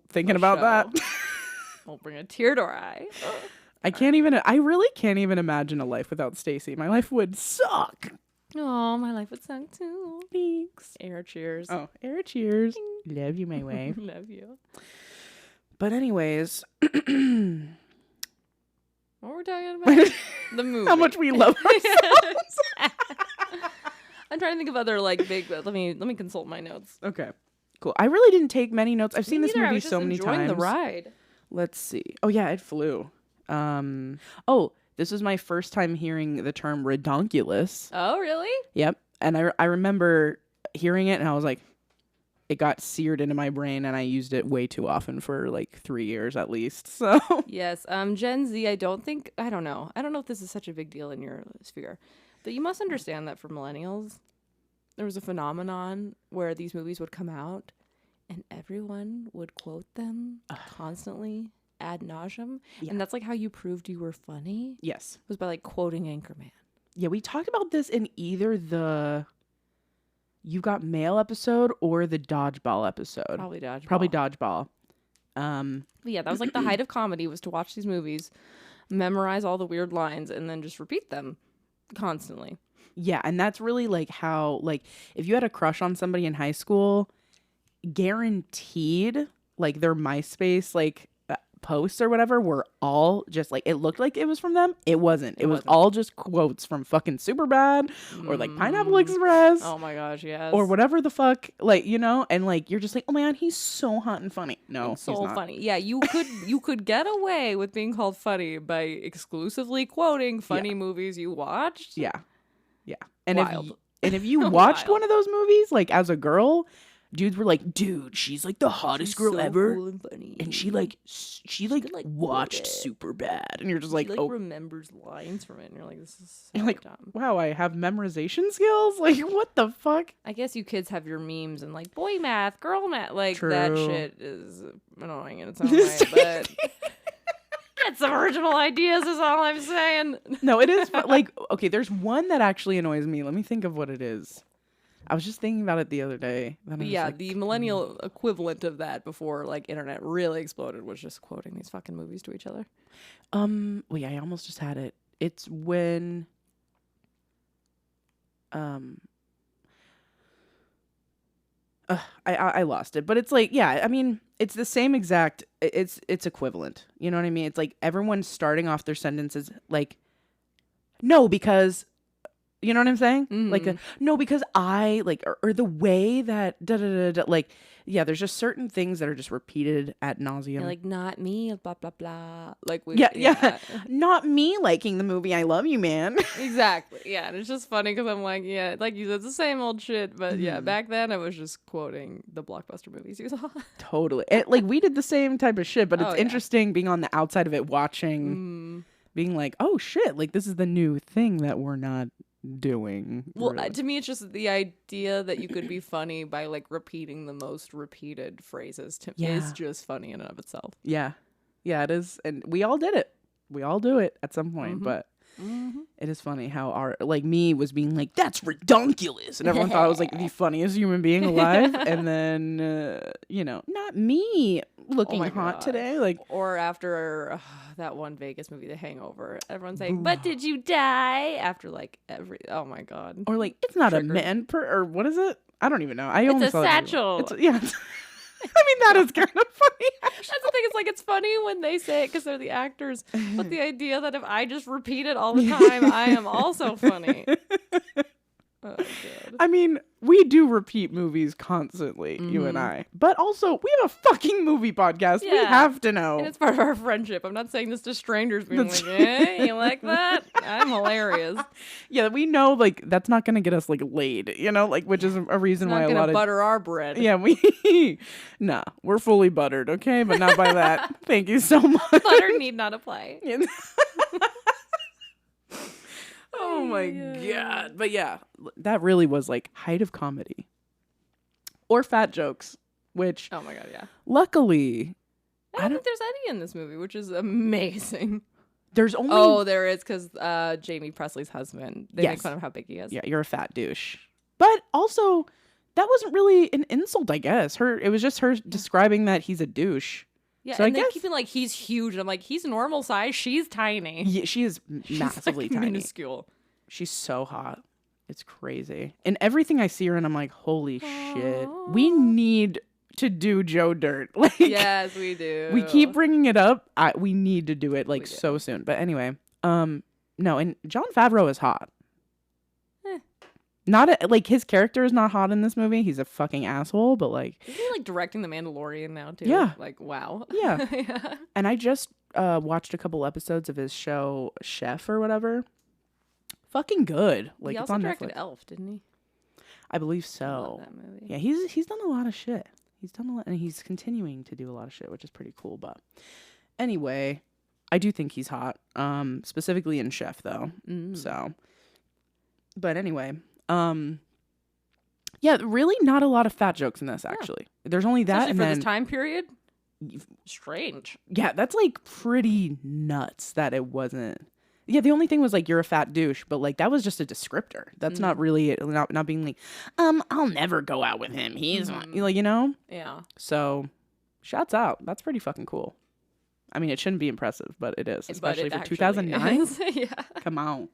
Thinking about that. Will bring a tear to our eye. I really can't even imagine a life without Stacy. My life would suck. Oh, my life would suck too. Thanks. Air cheers. Oh, air cheers. Love you, my wife. Love you. But anyways, What were we talking about? The movie. how much we love ourselves. I'm trying to think of other like big. Let me consult my notes. Okay, cool. I really didn't take many notes. I've seen this Neither, I movie was just so many enjoying times. the ride. Let's see. Oh yeah, it flew. Oh, this is my first time hearing the term redonkulous. Oh, really? Yep. And I remember hearing it and I was like, it got seared into my brain and I used it way too often for like 3 years at least. So Yes. Gen Z, I don't know if this is such a big deal in your sphere, but you must understand that for millennials, there was a phenomenon where these movies would come out and everyone would quote them constantly ad nauseum. Yeah. And that's like how you proved you were funny. yes. Was by like quoting Anchorman. Yeah, we talked about this in either the You Got Mail episode or the Dodgeball episode. Probably Dodgeball. Probably Dodgeball. But yeah, that was like the height of comedy, was to watch these movies, memorize all the weird lines, and then just repeat them constantly. Yeah, and that's really like how, like, if you had a crush on somebody in high school, guaranteed, like, their MySpace, like, posts or whatever were all just like, it looked like it was from them. It wasn't. It was all just quotes from fucking Superbad or like Pineapple Express. Oh my gosh, yes. Or whatever the fuck, like, you know, and like you're just like, oh man, he's so hot and funny. No, so he's not. funny. Yeah, you could get away with being called funny by exclusively quoting funny movies you watched. Yeah, yeah. And Wild. if you watched Wild. one of those movies, like as a girl, dudes were like, dude, she's like the hottest girl so ever. cool and funny. And she could, like, watched quote it. super bad. And you're just like, She, oh. remembers lines from it. And you're like, this is so You're like, dumb. wow, I have memorization skills? Like, what the fuck? I guess you kids have your memes and like boy math, girl math. Like that True. shit is annoying in its own way. But get some original ideas is all I'm saying. No, it is like, okay, there's one that actually annoys me. Let me think of what it is. I was just thinking about it the other day. Yeah, the millennial equivalent of that before like internet really exploded was just quoting these fucking movies to each other. Wait, I almost just had it. It's when I lost it, but it's like, yeah, I mean, it's the same exact, it's equivalent. You know what I mean? It's like everyone's starting off their sentences like, no, because, you know what I'm saying? Mm-hmm. Like, no, because I, like, or the way that, like, yeah, there's just certain things that are just repeated ad nauseum. Like, not me, blah, blah, blah. Like, Yeah. Not me liking the movie I Love You, Man. Exactly. Yeah. And it's just funny because I'm like, yeah, like you said, it's the same old shit. But yeah, back then I was just quoting the blockbuster movies you saw. Totally. Like, we did the same type of shit, but it's interesting being on the outside of it, watching, being like, oh shit, like, this is the new thing that we're not doing. Well, really. to me, it's just the idea that you could be funny by like repeating the most repeated phrases is just funny in and of itself. Yeah. Yeah, it is. And we all did it. We all do it at some point, but it is funny how our, like, me was being like, that's redonkulous. And everyone thought I was like the funniest human being alive. And then, you know, not me looking hot today. Like, or after that one Vegas movie, The Hangover, everyone's saying, but did you die? After like oh my God. Or like, it's not a man or what is it? I don't even know. It's a satchel. Yeah. I mean, that is kind of funny. That's the thing. It's like, it's funny when they say it because they're the actors. But the idea that if I just repeat it all the time, I am also funny. Oh, God. I mean, we do repeat movies constantly, you and I. But also, we have a fucking movie podcast. Yeah. We have to know. And it's part of our friendship. I'm not saying this to strangers being like, eh, you like that? I'm hilarious. Yeah, we know, like, that's not going to get us, like, laid, you know? Like, which is a reason why a lot of... Not going to butter our bread. Yeah, nah, we're fully buttered, okay? But not by that. Thank you so much. Butter need not apply. Oh my God. But yeah, that really was like height of comedy. Or fat jokes, which... Oh my God, yeah. Luckily... I don't think there's any in this movie, which is amazing. There's only... Oh, there is, because Jamie Presley's husband. They make fun of how big he is. Yeah, you're a fat douche. But also, that wasn't really an insult, I guess. It was just her describing that he's a douche. Yeah, so and I they guess... keep it like, he's huge. And I'm like, he's normal size. She's tiny. Yeah, she is massively She's like tiny. minuscule. She's so hot. It's crazy. And everything I see her in, I'm like, holy shit. We need to do Joe Dirt. Like, yes, we do. We keep bringing it up. We need to do it like so soon. But anyway, no, and Jon Favreau is hot. Like, his character is not hot in this movie. He's a fucking asshole, but like... Isn't he like directing The Mandalorian now too? Yeah. Like, wow. Yeah. Yeah. And I just watched a couple episodes of his show Chef or whatever. Fucking good. Like, He it's also on directed Netflix. Elf, didn't he? I believe I so. love that movie. Yeah, he's done a lot of shit. He's done a lot, and he's continuing to do a lot of shit, which is pretty cool. But anyway, I do think he's hot. Specifically in Chef though. So, but anyway, yeah, really not a lot of fat jokes in this actually. There's only that, Especially and for then this time period. Strange. Yeah, that's like pretty nuts that it wasn't. Yeah, the only thing was like, you're a fat douche, but like that was just a descriptor. That's not really it. Not being like, I'll never go out with him. He's like, you know? Yeah. So, shouts out. That's pretty fucking cool. I mean, it shouldn't be impressive, but it is, especially for 2009. Yeah. Come on.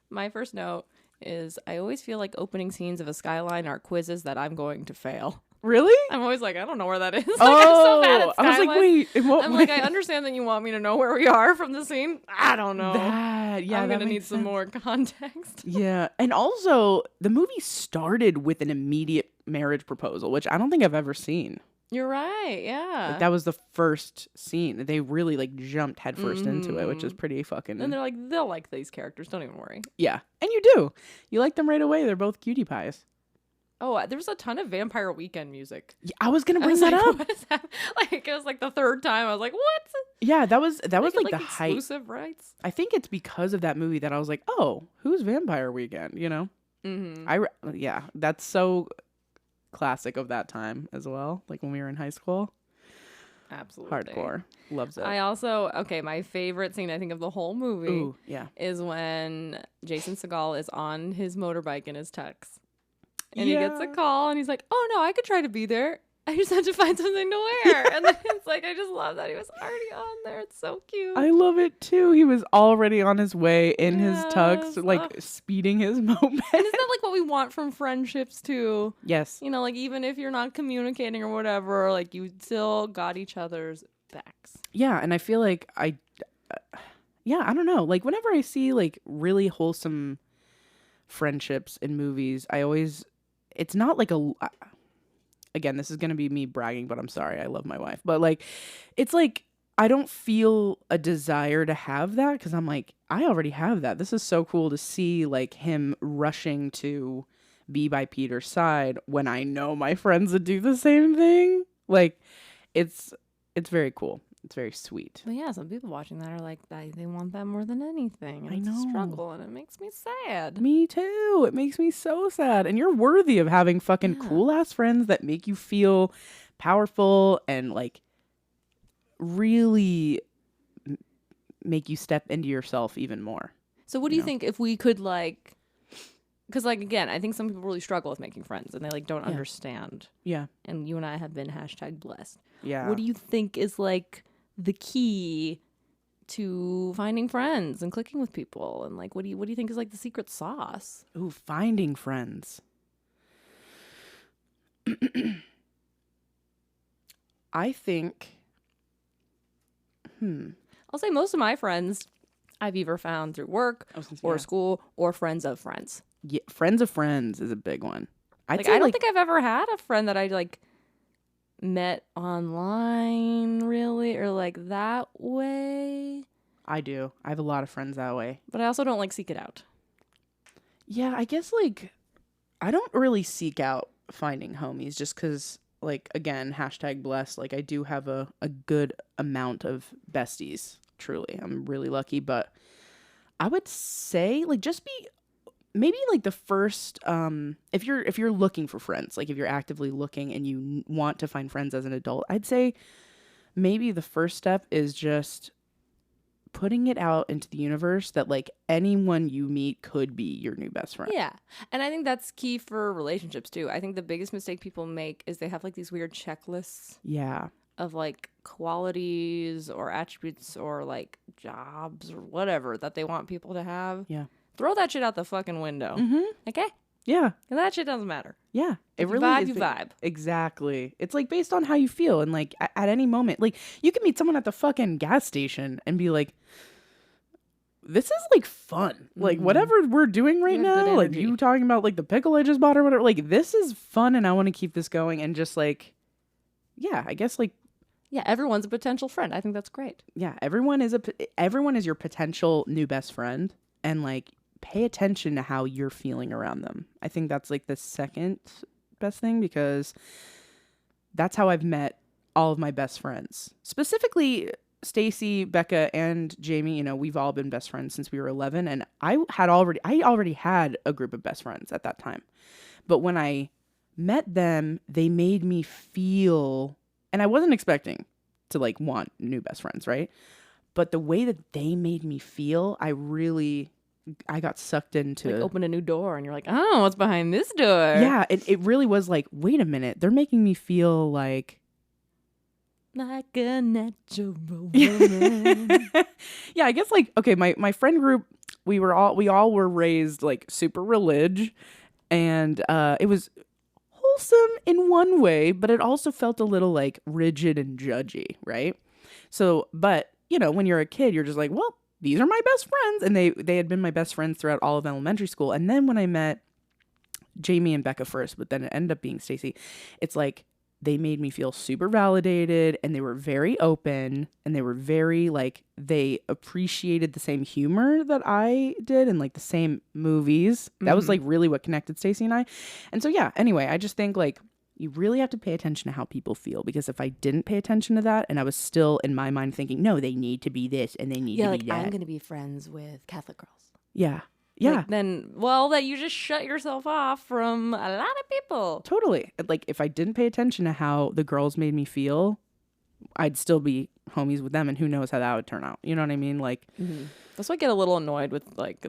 My first note is, I always feel like opening scenes of a Skyline are quizzes that I'm going to fail. Really? I'm always like, I don't know where that is. Like, Oh, I'm so bad at I was like, Skyline. wait, in what I'm way? like, I understand that you want me to know where we are from the scene. I don't know. Yeah, I'm that gonna need makes some sense. more context. Yeah, and also the movie started with an immediate marriage proposal, which I don't think I've ever seen. You're right. Yeah. Like, that was the first scene. They really like jumped headfirst into it, which is pretty fucking. And they're like, they'll like these characters. Don't even worry. Yeah, and you do. You like them right away. They're both cutie pies. Oh, there was a ton of Vampire Weekend music. Yeah, I was gonna I bring was that like, up. what is that? Like, it was like the third time. I was like, what? Yeah, that was They like get, the height. exclusive rights. I think it's because of that movie that I was like, oh, who's Vampire Weekend? You know? Mm-hmm. Yeah, that's so classic of that time as well. Like when we were in high school. Absolutely. Hardcore. Loves it. I also, my favorite scene I think of the whole movie Ooh, yeah. is when Jason Segel is on his motorbike in his tux. And he gets a call and he's like, oh no, I could try to be there. I just had to find something to wear. And then it's like, I just love that he was already on there. It's so cute. I love it too. He was already on his way in his tux, Yes. like speeding his moped. And isn't that like what we want from friendships too? Yes. You know, like even if you're not communicating or whatever, like you still got each other's backs. Yeah, and I feel like I don't know. Like whenever I see like really wholesome friendships in movies, it's not like again, this is going to be me bragging, but I'm sorry. I love my wife. But like, it's like, I don't feel a desire to have that because I'm like, I already have that. This is so cool to see like him rushing to be by Peter's side when I know my friends would do the same thing. Like, it's very cool. It's very sweet. But yeah, some people watching that are like, they want that more than anything. And I it's a know. struggle, and it makes me sad. Me too. It makes me so sad. And you're worthy of having fucking cool ass friends that make you feel powerful and like really make you step into yourself even more. So what do you think if we could like, because like, again, I think some people really struggle with making friends and they like don't understand. Yeah. And you and I have been #blessed. Yeah. What do you think is like the key to finding friends and clicking with people? And like, what do you think is like the secret sauce? Ooh, finding friends. I think, I'll say most of my friends I've either found through work or school or friends of friends. Yeah, friends of friends is a big one. I don't think I've ever had a friend that I like met online really or like that way. I do. I have a lot of friends that way. But I also don't like seek it out. Yeah, I guess like I don't really seek out finding homies just because like again, #blessed. Like I do have a good amount of besties. Truly. I'm really lucky. But I would say like just be maybe like the first if you're looking for friends, like if you're actively looking and you want to find friends as an adult, I'd say maybe the first step is just putting it out into the universe that like anyone you meet could be your new best friend. Yeah. And I think that's key for relationships too. I think the biggest mistake people make is they have like these weird checklists. Yeah. Of like qualities or attributes or like jobs or whatever that they want people to have. Yeah. Throw that shit out the fucking window. Okay? Yeah. That shit doesn't matter. Yeah. If you vibe, you vibe. Exactly. It's like based on how you feel and like at any moment. Like you can meet someone at the fucking gas station and be like, this is like fun. Like whatever we're doing right now, like you talking about like the pickle I just bought or whatever, like this is fun and I want to keep this going and just like, yeah, I guess like, yeah, everyone's a potential friend. I think that's great. Yeah, everyone is your potential new best friend and like pay attention to how you're feeling around them. I think that's like the second best thing because that's how I've met all of my best friends. Specifically Stacy, Becca, and Jamie, you know, we've all been best friends since we were 11 and I already had a group of best friends at that time. But when I met them, they made me feel, and I wasn't expecting to like want new best friends, right? But the way that they made me feel, I got sucked into. Like open a new door and you're like, oh, what's behind this door? Yeah, it really was like, wait a minute, they're making me feel like a natural woman. Yeah, I guess like, okay, my friend group, we all were raised like super religious and it was wholesome in one way, but it also felt a little like rigid and judgy, right? So, but you know, when you're a kid, you're just like, well, these are my best friends. And they had been my best friends throughout all of elementary school. And then when I met Jamie and Becca first, but then it ended up being Stacy, it's like they made me feel super validated, and they were very open, and they were very like, they appreciated the same humor that I did and like the same movies. That was like really what connected Stacy and I. And so yeah, anyway, I just think like you really have to pay attention to how people feel, because if I didn't pay attention to that and I was still in my mind thinking, no, they need to be this and they need to be that. I'm going to be friends with Catholic girls. Yeah. Yeah. Like, then, well, that you just shut yourself off from a lot of people. Totally. Like if I didn't pay attention to how the girls made me feel, I'd still be homies with them, and who knows how that would turn out. You know what I mean? Like, That's why I get a little annoyed with like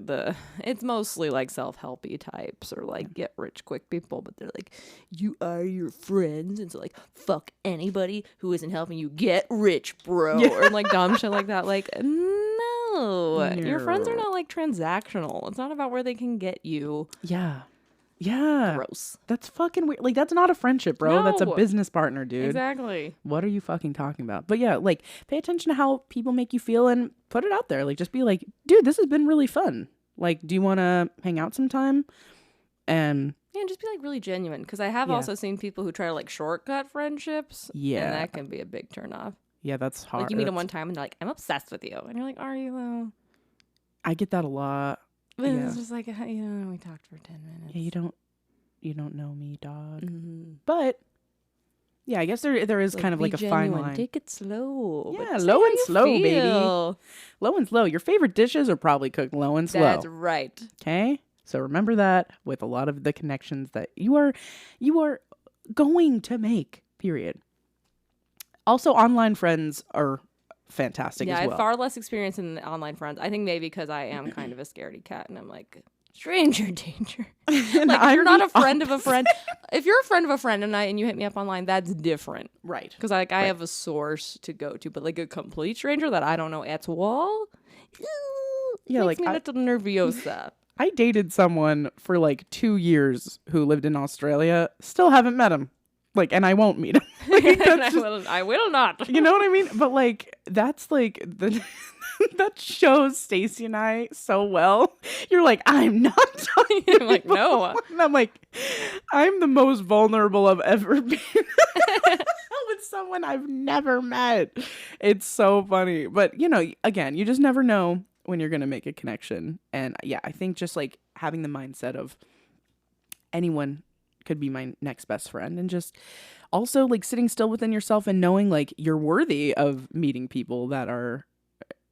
it's mostly like self-helpy types or like get rich quick people, but they're like, you are your friends, and so like fuck anybody who isn't helping you get rich, bro, or like dumb shit like that. Like, no, your friends are not like transactional. It's not about where they can get you. yeah. Yeah. Gross. That's fucking weird. Like, that's not a friendship, bro. That's a No. business partner, dude. Exactly. What are you fucking talking about? But yeah, like, pay attention to how people make you feel and put it out there. Like, just be like, dude, this has been really fun. Like, do you want to hang out sometime? And Yeah, and just be like really genuine, because I have also seen people who try to like shortcut friendships. Yeah. And that can be a big turnoff. yeah, that's hard. Like you meet them one time and they're like, I'm obsessed with you. And you're like, are you though? I get that a lot. But Yeah. it's just like, we talked for 10 minutes. Yeah, you don't know me, dog. Mm-hmm. But yeah, I guess there is kind of like a fine line. Take it slow. Yeah, but say low how and you slow, baby. feel. Low and slow. Your favorite dishes are probably cooked low and slow. That's right. Okay? So remember that with a lot of the connections that you are going to make, period. Also, online friends are fantastic Yeah, as I well. have far less experience in the online friends. I think maybe because I am kind of a scaredy cat and I'm like, stranger danger. And Like, if I'm you're not the a friend of a friend. If you're a friend of a friend and you hit me up online, that's different. Right. Because like I have a source to go to, but like a complete stranger that I don't know at all, Yeah, makes like, me a little nerviosa. I dated someone for like 2 years who lived in Australia. Still haven't met him. Like, and I won't meet him. Like, that's just- I will not. you know what I mean? But like, that's like the that shows Stacy and I so well. You're like, I'm not talking to I'm like, people. no. And I'm like, I'm the most vulnerable I've ever been with someone I've never met. It's so funny. But you know, again, you just never know when you're gonna make a connection. And yeah, I think just like having the mindset of anyone could be my next best friend, and just also like sitting still within yourself and knowing like you're worthy of meeting people that are,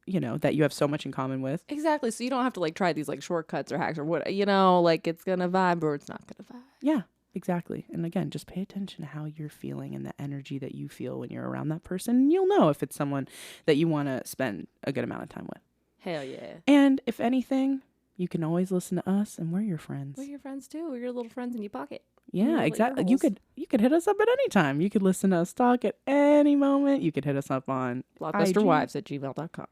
you know, that you have so much in common with. Exactly. So you don't have to like try these like shortcuts or hacks or what, like it's gonna vibe or it's not gonna vibe. Yeah, exactly. And again, just pay attention to how you're feeling and the energy that you feel when you're around that person. And you'll know if it's someone that you want to spend a good amount of time with. Hell yeah. And if anything, you can always listen to us, and we're your friends. We're your friends too. We're your little friends in your pocket. Yeah, exactly. You could hit us up at any time. You could listen to us talk at any moment. You could hit us up on Blockbusterwives@gmail.com.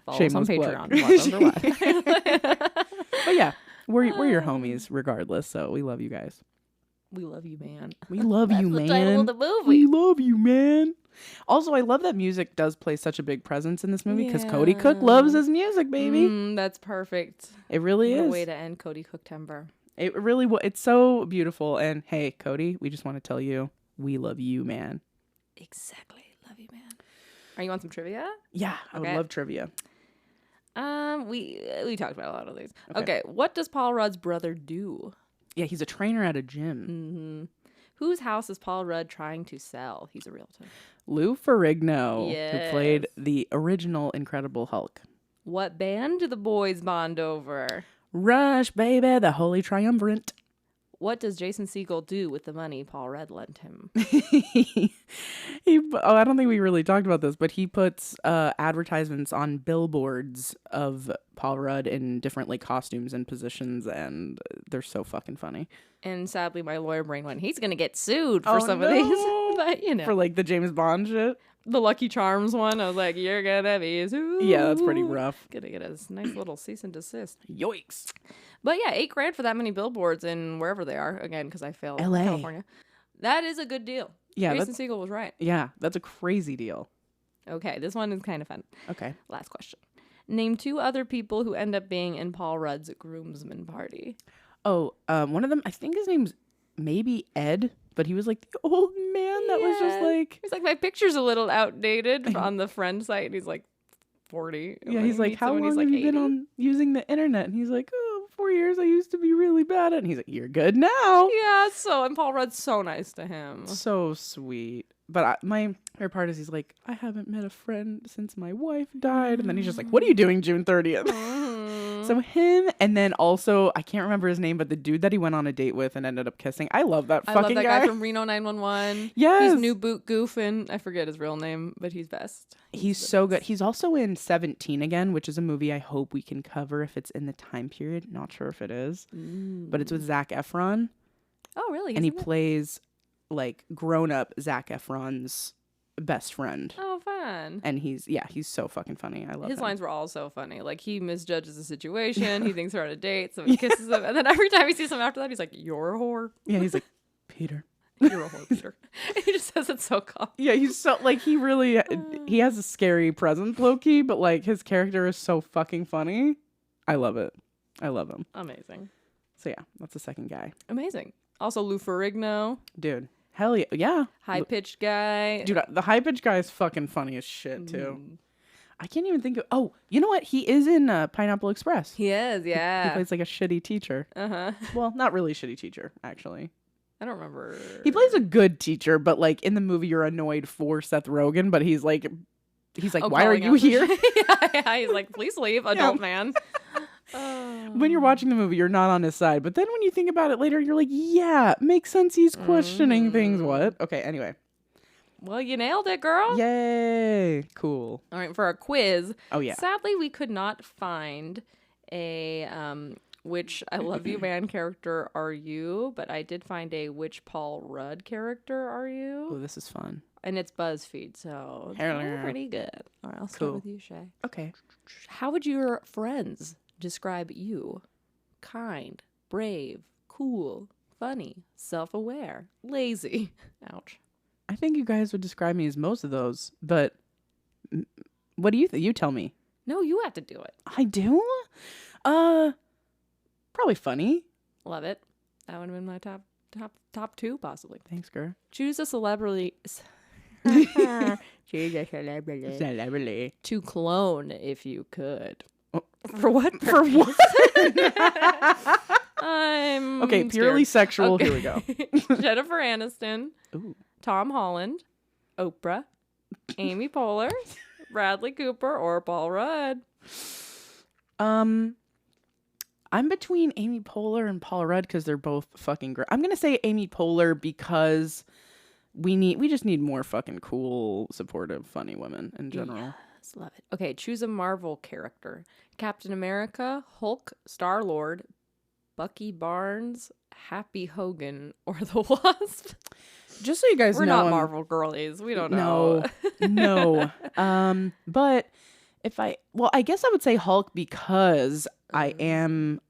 Follow Shameless us on plug. Patreon. Blockbusterwives. But yeah, we're your homies regardless. So we love you guys. We love you, man. We love you, man. That's the title of the movie. We love you, man. Also, I love that music does play such a big presence in this movie because Cody Cook loves his music, baby. That's perfect. It really What a is. way to end Cody Cooketember. It really it's so beautiful. And hey, Cody, we just want to tell you, we love you, man. Exactly. Love you, man. Are you on some trivia? Yeah, I would Okay. love trivia. We talked about a lot of these. Okay. What does Paul Rudd's brother do? Yeah, he's a trainer at a gym. Whose house is Paul Rudd trying to sell? He's a realtor. Lou Ferrigno, who Yes. played the original Incredible Hulk. What band do the boys bond over? Rush, baby, the Holy Triumvirate. What does Jason Segel do with the money Paul Rudd lent him? I don't think we really talked about this, but he puts advertisements on billboards of Paul Rudd in different like costumes and positions, and they're so fucking funny. And sadly, my lawyer brain went, he's going to get sued for some of these. But, you know. For like the James Bond shit. The Lucky Charms one, I was like, you're going to be sued. Yeah, that's pretty rough. Gonna get a nice little cease and desist. Yoicks. But yeah, $8,000 for that many billboards in wherever they are. Again, because I failed LA. California. That is a good deal. Yeah, Jason Segel was right. Yeah, that's a crazy deal. Okay, this one is kind of fun. Okay. Last question. Name 2 other people who end up being in Paul Rudd's groomsmen party. Oh, one of them, I think his name's maybe Ed, but he was like the old man that was just Yeah. like, He's like, my picture's a little outdated on the friend site. And he's like 40. And yeah, then he's he like, meets how someone, long he's have like you been 80. on using the internet? And he's like, oh, 4 years. I used to be really bad at it. And he's like, you're good now. Yeah, and Paul Rudd's so nice to him. So sweet. But my favorite part is he's like, I haven't met a friend since my wife died. And then he's just like, what are you doing June 30th? So him, and then also, I can't remember his name, but the dude that he went on a date with and ended up kissing. I love that I fucking love that guy. guy from Reno 911. Yes. He's New Boot Goofin. I forget his real name, but he's best. He's so good. He's also in 17 again, which is a movie I hope we can cover if it's in the time period. Not sure if it is. But it's with Zac Efron. Oh, really? And he plays like grown-up Zac Efron's best friend. Oh, fun. And he's so fucking funny. I love His him. lines were all so funny. Like, he misjudges the situation. He thinks they're on a date, so he kisses him. And then every time he sees him after that, he's like, you're a whore. Yeah, he's like, Peter. You're a whore, Peter. He just says it so calm. Yeah, he's so, like, he has a scary presence, low-key, but, like, his character is so fucking funny. I love it. I love him. Amazing. So, yeah, that's the second guy. Amazing. Also, Lou Ferrigno. Dude, hell yeah. Yeah. High-pitched guy. Dude, the high-pitched guy is fucking funny as shit, too. I can't even think of... Oh, you know what? He is in Pineapple Express. He is, yeah. He plays, like, a shitty teacher. Uh-huh. Well, not really a shitty teacher, actually. I don't remember. He plays a good teacher, but, like, in the movie, you're annoyed for Seth Rogen, but he's like, why are calling you out for here? yeah, he's like, please leave, adult man. When you're watching the movie, you're not on his side. But then when you think about it later, you're like, yeah, makes sense. He's questioning things. What? Okay, anyway. Well, you nailed it, girl. Yay. Cool. All right, for our quiz. Oh, yeah. Sadly, we could not find a which I Love You Man character are you, but I did find a which Paul Rudd character are you. Oh, this is fun. And it's BuzzFeed, so it's Hell probably yeah. pretty good. All right, I'll start Cool. with you, Shay. Okay. How would your friends describe you? Kind, brave, cool, funny, self-aware, lazy. Ouch. I think you guys would describe me as most of those, but what do you think? You tell me. No, you have to do it. I do? Probably funny. Love it. That would have been my top two, possibly. Thanks, girl. Choose a celebrity. Choose a celebrity. Celebrity. To clone if you could. Oh. For what? For what? I'm Okay, purely scared. sexual. Okay. Here we go. Jennifer Aniston, Ooh. Tom Holland, Oprah, Amy Poehler, Bradley Cooper, or Paul Rudd. I'm between Amy Poehler and Paul Rudd because they're both fucking great. I'm gonna say Amy Poehler because we just need more fucking cool, supportive, funny women in general. Yes, love it. Okay, choose a Marvel character: Captain America, Hulk, Star-Lord, Bucky Barnes, Happy Hogan, or the Wasp. Just so you guys We're know, not Marvel girlies. We don't know. No. But I guess I would say Hulk because I am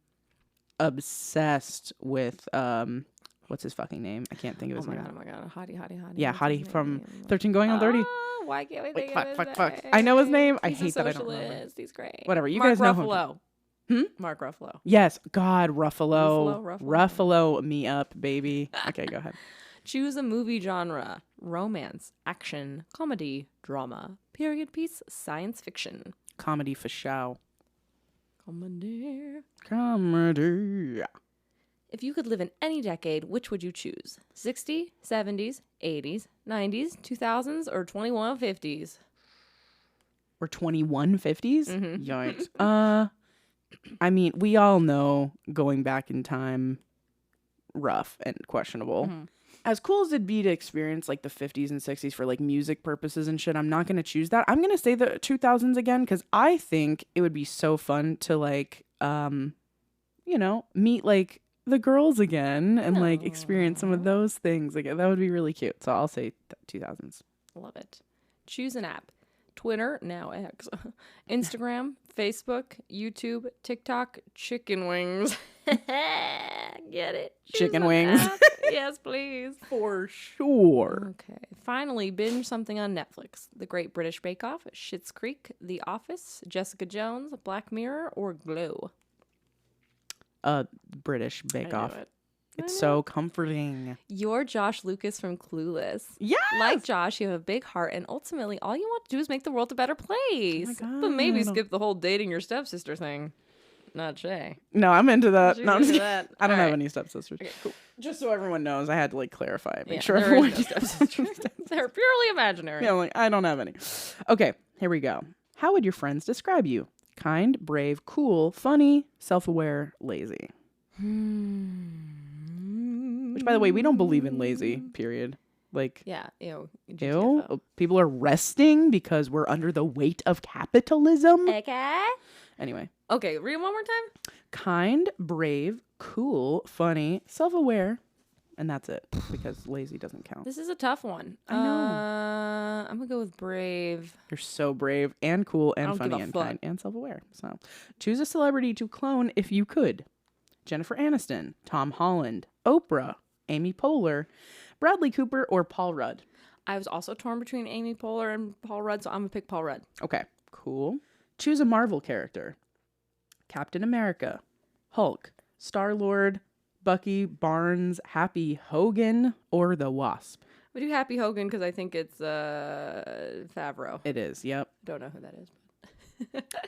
obsessed with what's his fucking name? I can't think of his name. Oh my god. Hottie. Yeah, What's his Hottie from name? 13 Going on 30. Why can't we Wait, think of fuck. his I know his name. I He's hate a that I don't remember. socialist. He's great. Whatever, you Mark guys know who Ruffalo. Hmm? Mark Ruffalo. Yes, God, Ruffalo. Ruffalo. Ruffalo me up, baby. Okay, go ahead. Choose a movie genre: romance, action, comedy, drama, period piece, science fiction. Comedy for show. Comedy. Comedy. If you could live in any decade, which would you choose? 60s, 70s, 80s, 90s, 2000s, or 2150s? Or 2150s? Mhm. Yikes. I mean, we all know going back in time, rough and questionable. Mhm. As cool as it'd be to experience like the 50s and 60s for like music purposes and shit, I'm not going to choose that. I'm going to say the 2000s again because I think it would be so fun to like, meet like the girls again and like experience some of those things. Like that would be really cute. So I'll say 2000s. Love it. Choose an app: Twitter, now X, Instagram, Facebook, YouTube, TikTok, chicken wings. Get it? Choose Chicken an wings. app. Yes, please. For sure. Okay. Finally, binge something on Netflix: The Great British Bake Off, Schitt's Creek, The Office, Jessica Jones, Black Mirror, or Glow. British Bake I Off. knew it. It's so comforting. You're Josh Lucas from Clueless. Yes! Like Josh, you have a big heart, and ultimately, all you want to do is make the world a better place. Oh my But maybe God. skip the whole dating your stepsister thing. Not Shay. No, I'm into that. She's No, I'm into just that. I don't All have right. any stepsisters. Okay, cool. Just so everyone knows, I had to like clarify. Make Yeah, sure there is everyone no stepsisters. They're purely imaginary. Yeah, like, I don't have any. Okay, here we go. How would your friends describe you? Kind, brave, cool, funny, self-aware, lazy. Which, by the way, we don't believe in lazy, period. Like, Yeah, ew. ew, people are resting because we're under the weight of capitalism. Okay. Anyway, Okay, read it one more time. kind, brave, cool, funny, self-aware, and that's it, because lazy doesn't count. This is a tough one. I know. I'm gonna go with brave. You're so brave and cool I and don't funny give a and fuck. kind and self-aware. So, choose a celebrity to clone if you could. Jennifer Aniston, Tom Holland, Oprah, Amy Poehler, Bradley Cooper, or Paul Rudd. I was also torn between Amy Poehler and Paul Rudd, so I'm gonna pick Paul Rudd. Okay, cool. Choose a Marvel character. Captain America, Hulk, Star-Lord, Bucky, Barnes, Happy Hogan, or the Wasp. We do Happy Hogan because I think it's Favreau. It is, yep. Don't know who that is.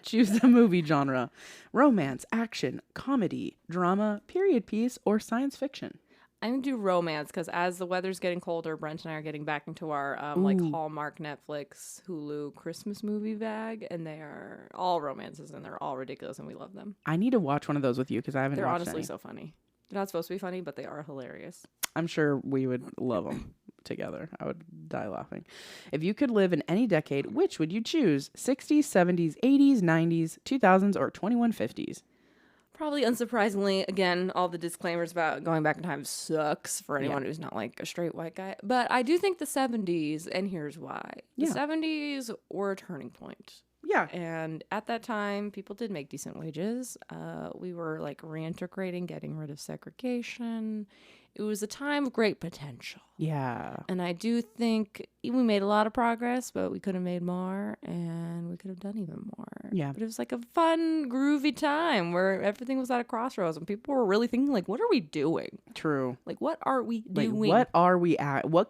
Choose a movie genre. Romance, action, comedy, drama, period piece, or science fiction. I'm gonna do romance because as the weather's getting colder, Brent and I are getting back into our like Hallmark, Netflix, Hulu Christmas movie bag, and they are all romances and they're all ridiculous and we love them. I need to watch one of those with you because I haven't They're watched honestly any. so funny. They're not supposed to be funny, but they are hilarious. I'm sure we would love them together. I would die laughing. If you could live in any decade, which would you choose? 60s, 70s, 80s, 90s, 2000s, or 2150s? Probably unsurprisingly, again, all the disclaimers about going back in time sucks for anyone who's not like a straight white guy. But I do think the 70s, and here's why. The Yeah. 70s were a turning point. Yeah. And at that time, people did make decent wages. We were like reintegrating, getting rid of segregation. It was a time of great potential. Yeah. And I do think we made a lot of progress, but we could have made more and we could have done even more. Yeah. But it was like a fun, groovy time where everything was at a crossroads and people were really thinking, like, what are we doing? True. Like, what are we Like, doing? what are we at? What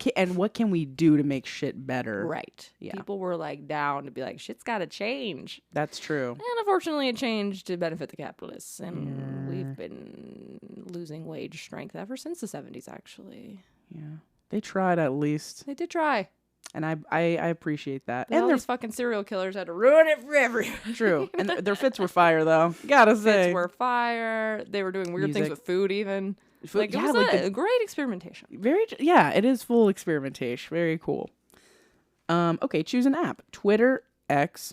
can we do to make shit better? Right. Yeah. People were like down to be like, shit's got to change. That's true. And unfortunately, it changed to benefit the capitalists. And we've been losing wage strength ever since the 70s, actually. Yeah. They tried at least. They did try. And I appreciate that. But And all their these fucking serial killers had to ruin it for everyone. true. And their fits were fire though. Gotta say. Fits were fire. They were doing weird things Music. with food even. Food- Like, it yeah, was like a great experimentation. it is full experimentation. Very cool. Okay, choose an app. Twitter, X,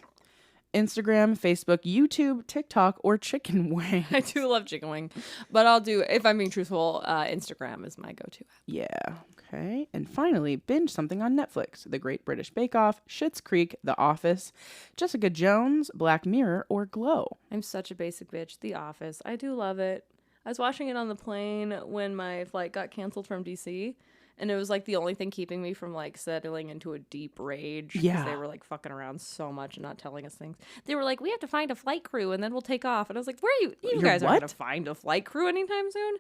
Instagram, Facebook, YouTube, TikTok, or Chicken Wing. I do love chicken wing. But I'll do, if I'm being truthful, Instagram is my go-to app. Yeah. Okay. And finally, binge something on Netflix. The Great British Bake Off, Schitt's Creek, The Office, Jessica Jones, Black Mirror, or Glow. I'm such a basic bitch. The Office. I do love it. I was watching it on the plane when my flight got canceled from DC. And it was like the only thing keeping me from like settling into a deep rage. 'Cause Yeah. they were like fucking around so much and not telling us things. They were like, we have to find a flight crew and then we'll take off. And I was like, where are you? You You're guys aren't what? going to find a flight crew anytime soon.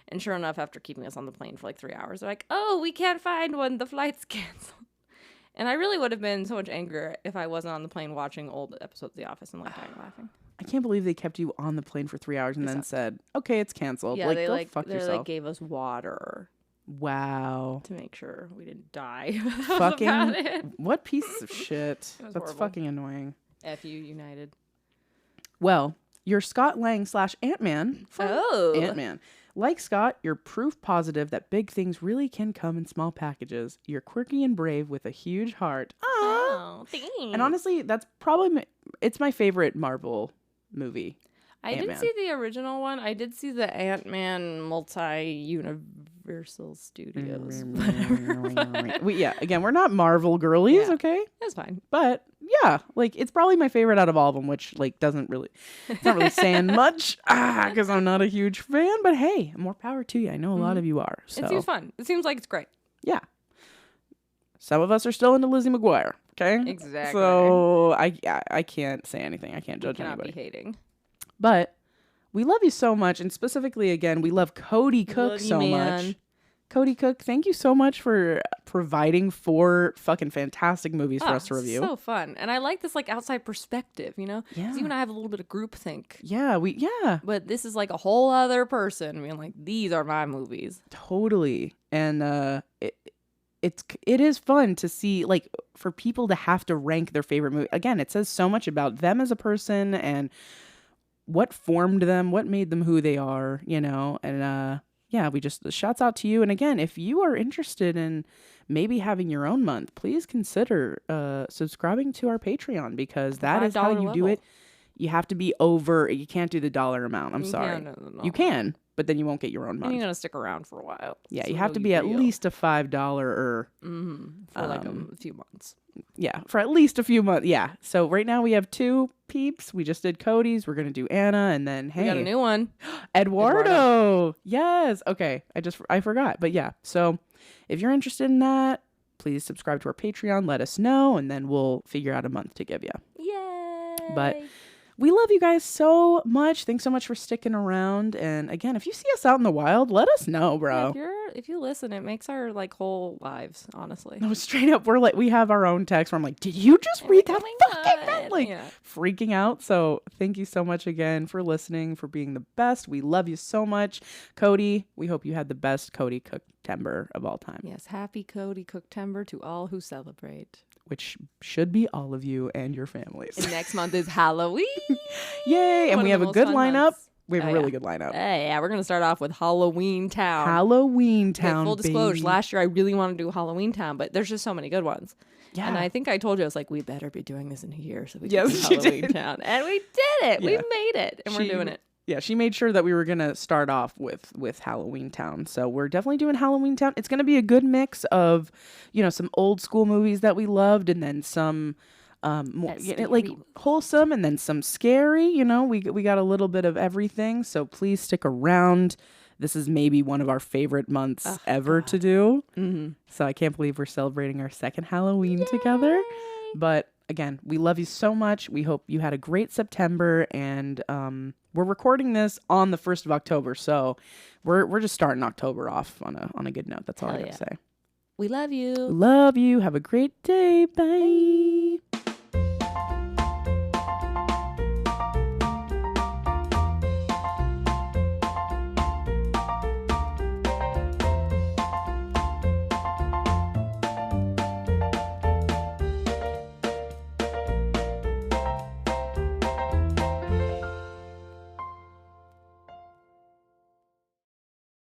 And sure enough, after keeping us on the plane for like 3 hours, they're like, oh, we can't find one. The flight's canceled. And I really would have been so much anger if I wasn't on the plane watching old episodes of The Office and like dying laughing. I can't believe they kept you on the plane for 3 hours and then said, okay, it's canceled. Yeah, like, they go like fuck they yourself. like gave us water Wow. to make sure we didn't die. That was about Fucking, it. what pieces of shit. was That's horrible. fucking annoying. FU United. Well, you're Scott Lang / Ant-Man from Oh. Ant-Man. Like Scott, you're proof positive that big things really can come in small packages. You're quirky and brave with a huge heart. Oh, thanks. And honestly, that's probably it's my favorite Marvel movie. I didn't Ant-Man. see the original one. I did see the Ant-Man multi-Universal Studios. Again, we're not Marvel girlies, Yeah. okay? That's fine. But yeah, like it's probably my favorite out of all of them, which like doesn't really, it's not really saying much because I'm not a huge fan. But hey, more power to you. I know a lot of you are. So It seems fun. It seems like it's great. yeah, some of us are still into Lizzie McGuire. Okay, Exactly. So I can't say anything. I can't judge Cannot anybody. be hating. But we love you so much. And specifically, again, we love Cody Cook Love you, so man. much. Cody Cook, thank you so much for providing 4 fucking fantastic movies for us to review. So fun. And I like this like outside perspective, you know? 'Cause Yeah. you and I have a little bit of groupthink. Yeah, But this is like a whole other person being like, these are my movies. totally. And it is fun to see, like, for people to have to rank their favorite movie. Again, it says so much about them as a person and what formed them, what made them who they are, you know? And yeah, we just shouts out to you. And again, if you are interested in maybe having your own month, please consider subscribing to our Patreon, because that is how $5 you do level. it. You have to be over. You can't do the dollar amount. I'm You sorry. can't, no. You can, but then you won't get your own And month. you're going to stick around for a while. Yeah, So you have to know be at real. least a $5 or For like a few months. yeah, for at least a few months. Yeah. So right now we have 2 peeps. We just did Cody's. We're gonna do Anna, and then hey, We got a new one. Eduardo. Yes. Okay. I forgot. But yeah. So if you're interested in that, please subscribe to our Patreon. Let us know, and then we'll figure out a month to give you. Yay. But we love you guys so much. Thanks so much for sticking around. And again, if you see us out in the wild, let us know, bro. Yeah, if you listen, it makes our like whole lives, honestly. No, straight up, we have our own text where I'm like, did you just read that Oh my fucking God. thing? Like, Yeah. freaking out. So thank you so much again for listening, for being the best. We love you so much. Cody, we hope you had the best Cody Cooketember of all time, Yes, happy Cody Cooketember to all who celebrate. which should be all of you and your families. And next month is Halloween. Yay. And One we of have the a most good fun lineup. months. We have Oh, a really yeah. good lineup. Hey, yeah, we're going to start off with Halloween Town. Halloween Okay, Town, full disclosure, baby. last year I really wanted to do Halloween Town, but there's just so many good ones. Yeah. And I think I told you, I was like, we better be doing this in a year so we can Yes, do you Halloween did. Town. And we did it. We Yeah. made it. And we're doing it. Yeah, she made sure that we were going to start off with Halloween Town. So we're definitely doing Halloween Town. It's going to be a good mix of, some old school movies that we loved, and then some more That like scary movie. wholesome, and then some scary. We got a little bit of everything. So please stick around. This is maybe one of our favorite months ever to do. Mm-hmm. So I can't believe we're celebrating our second Halloween together. But again, we love you so much. We hope you had a great September, and we're recording this on the 1st of October, so we're just starting October off on a good note. That's all I Hell gotta say. We love you. Love you. Have a great day. Bye.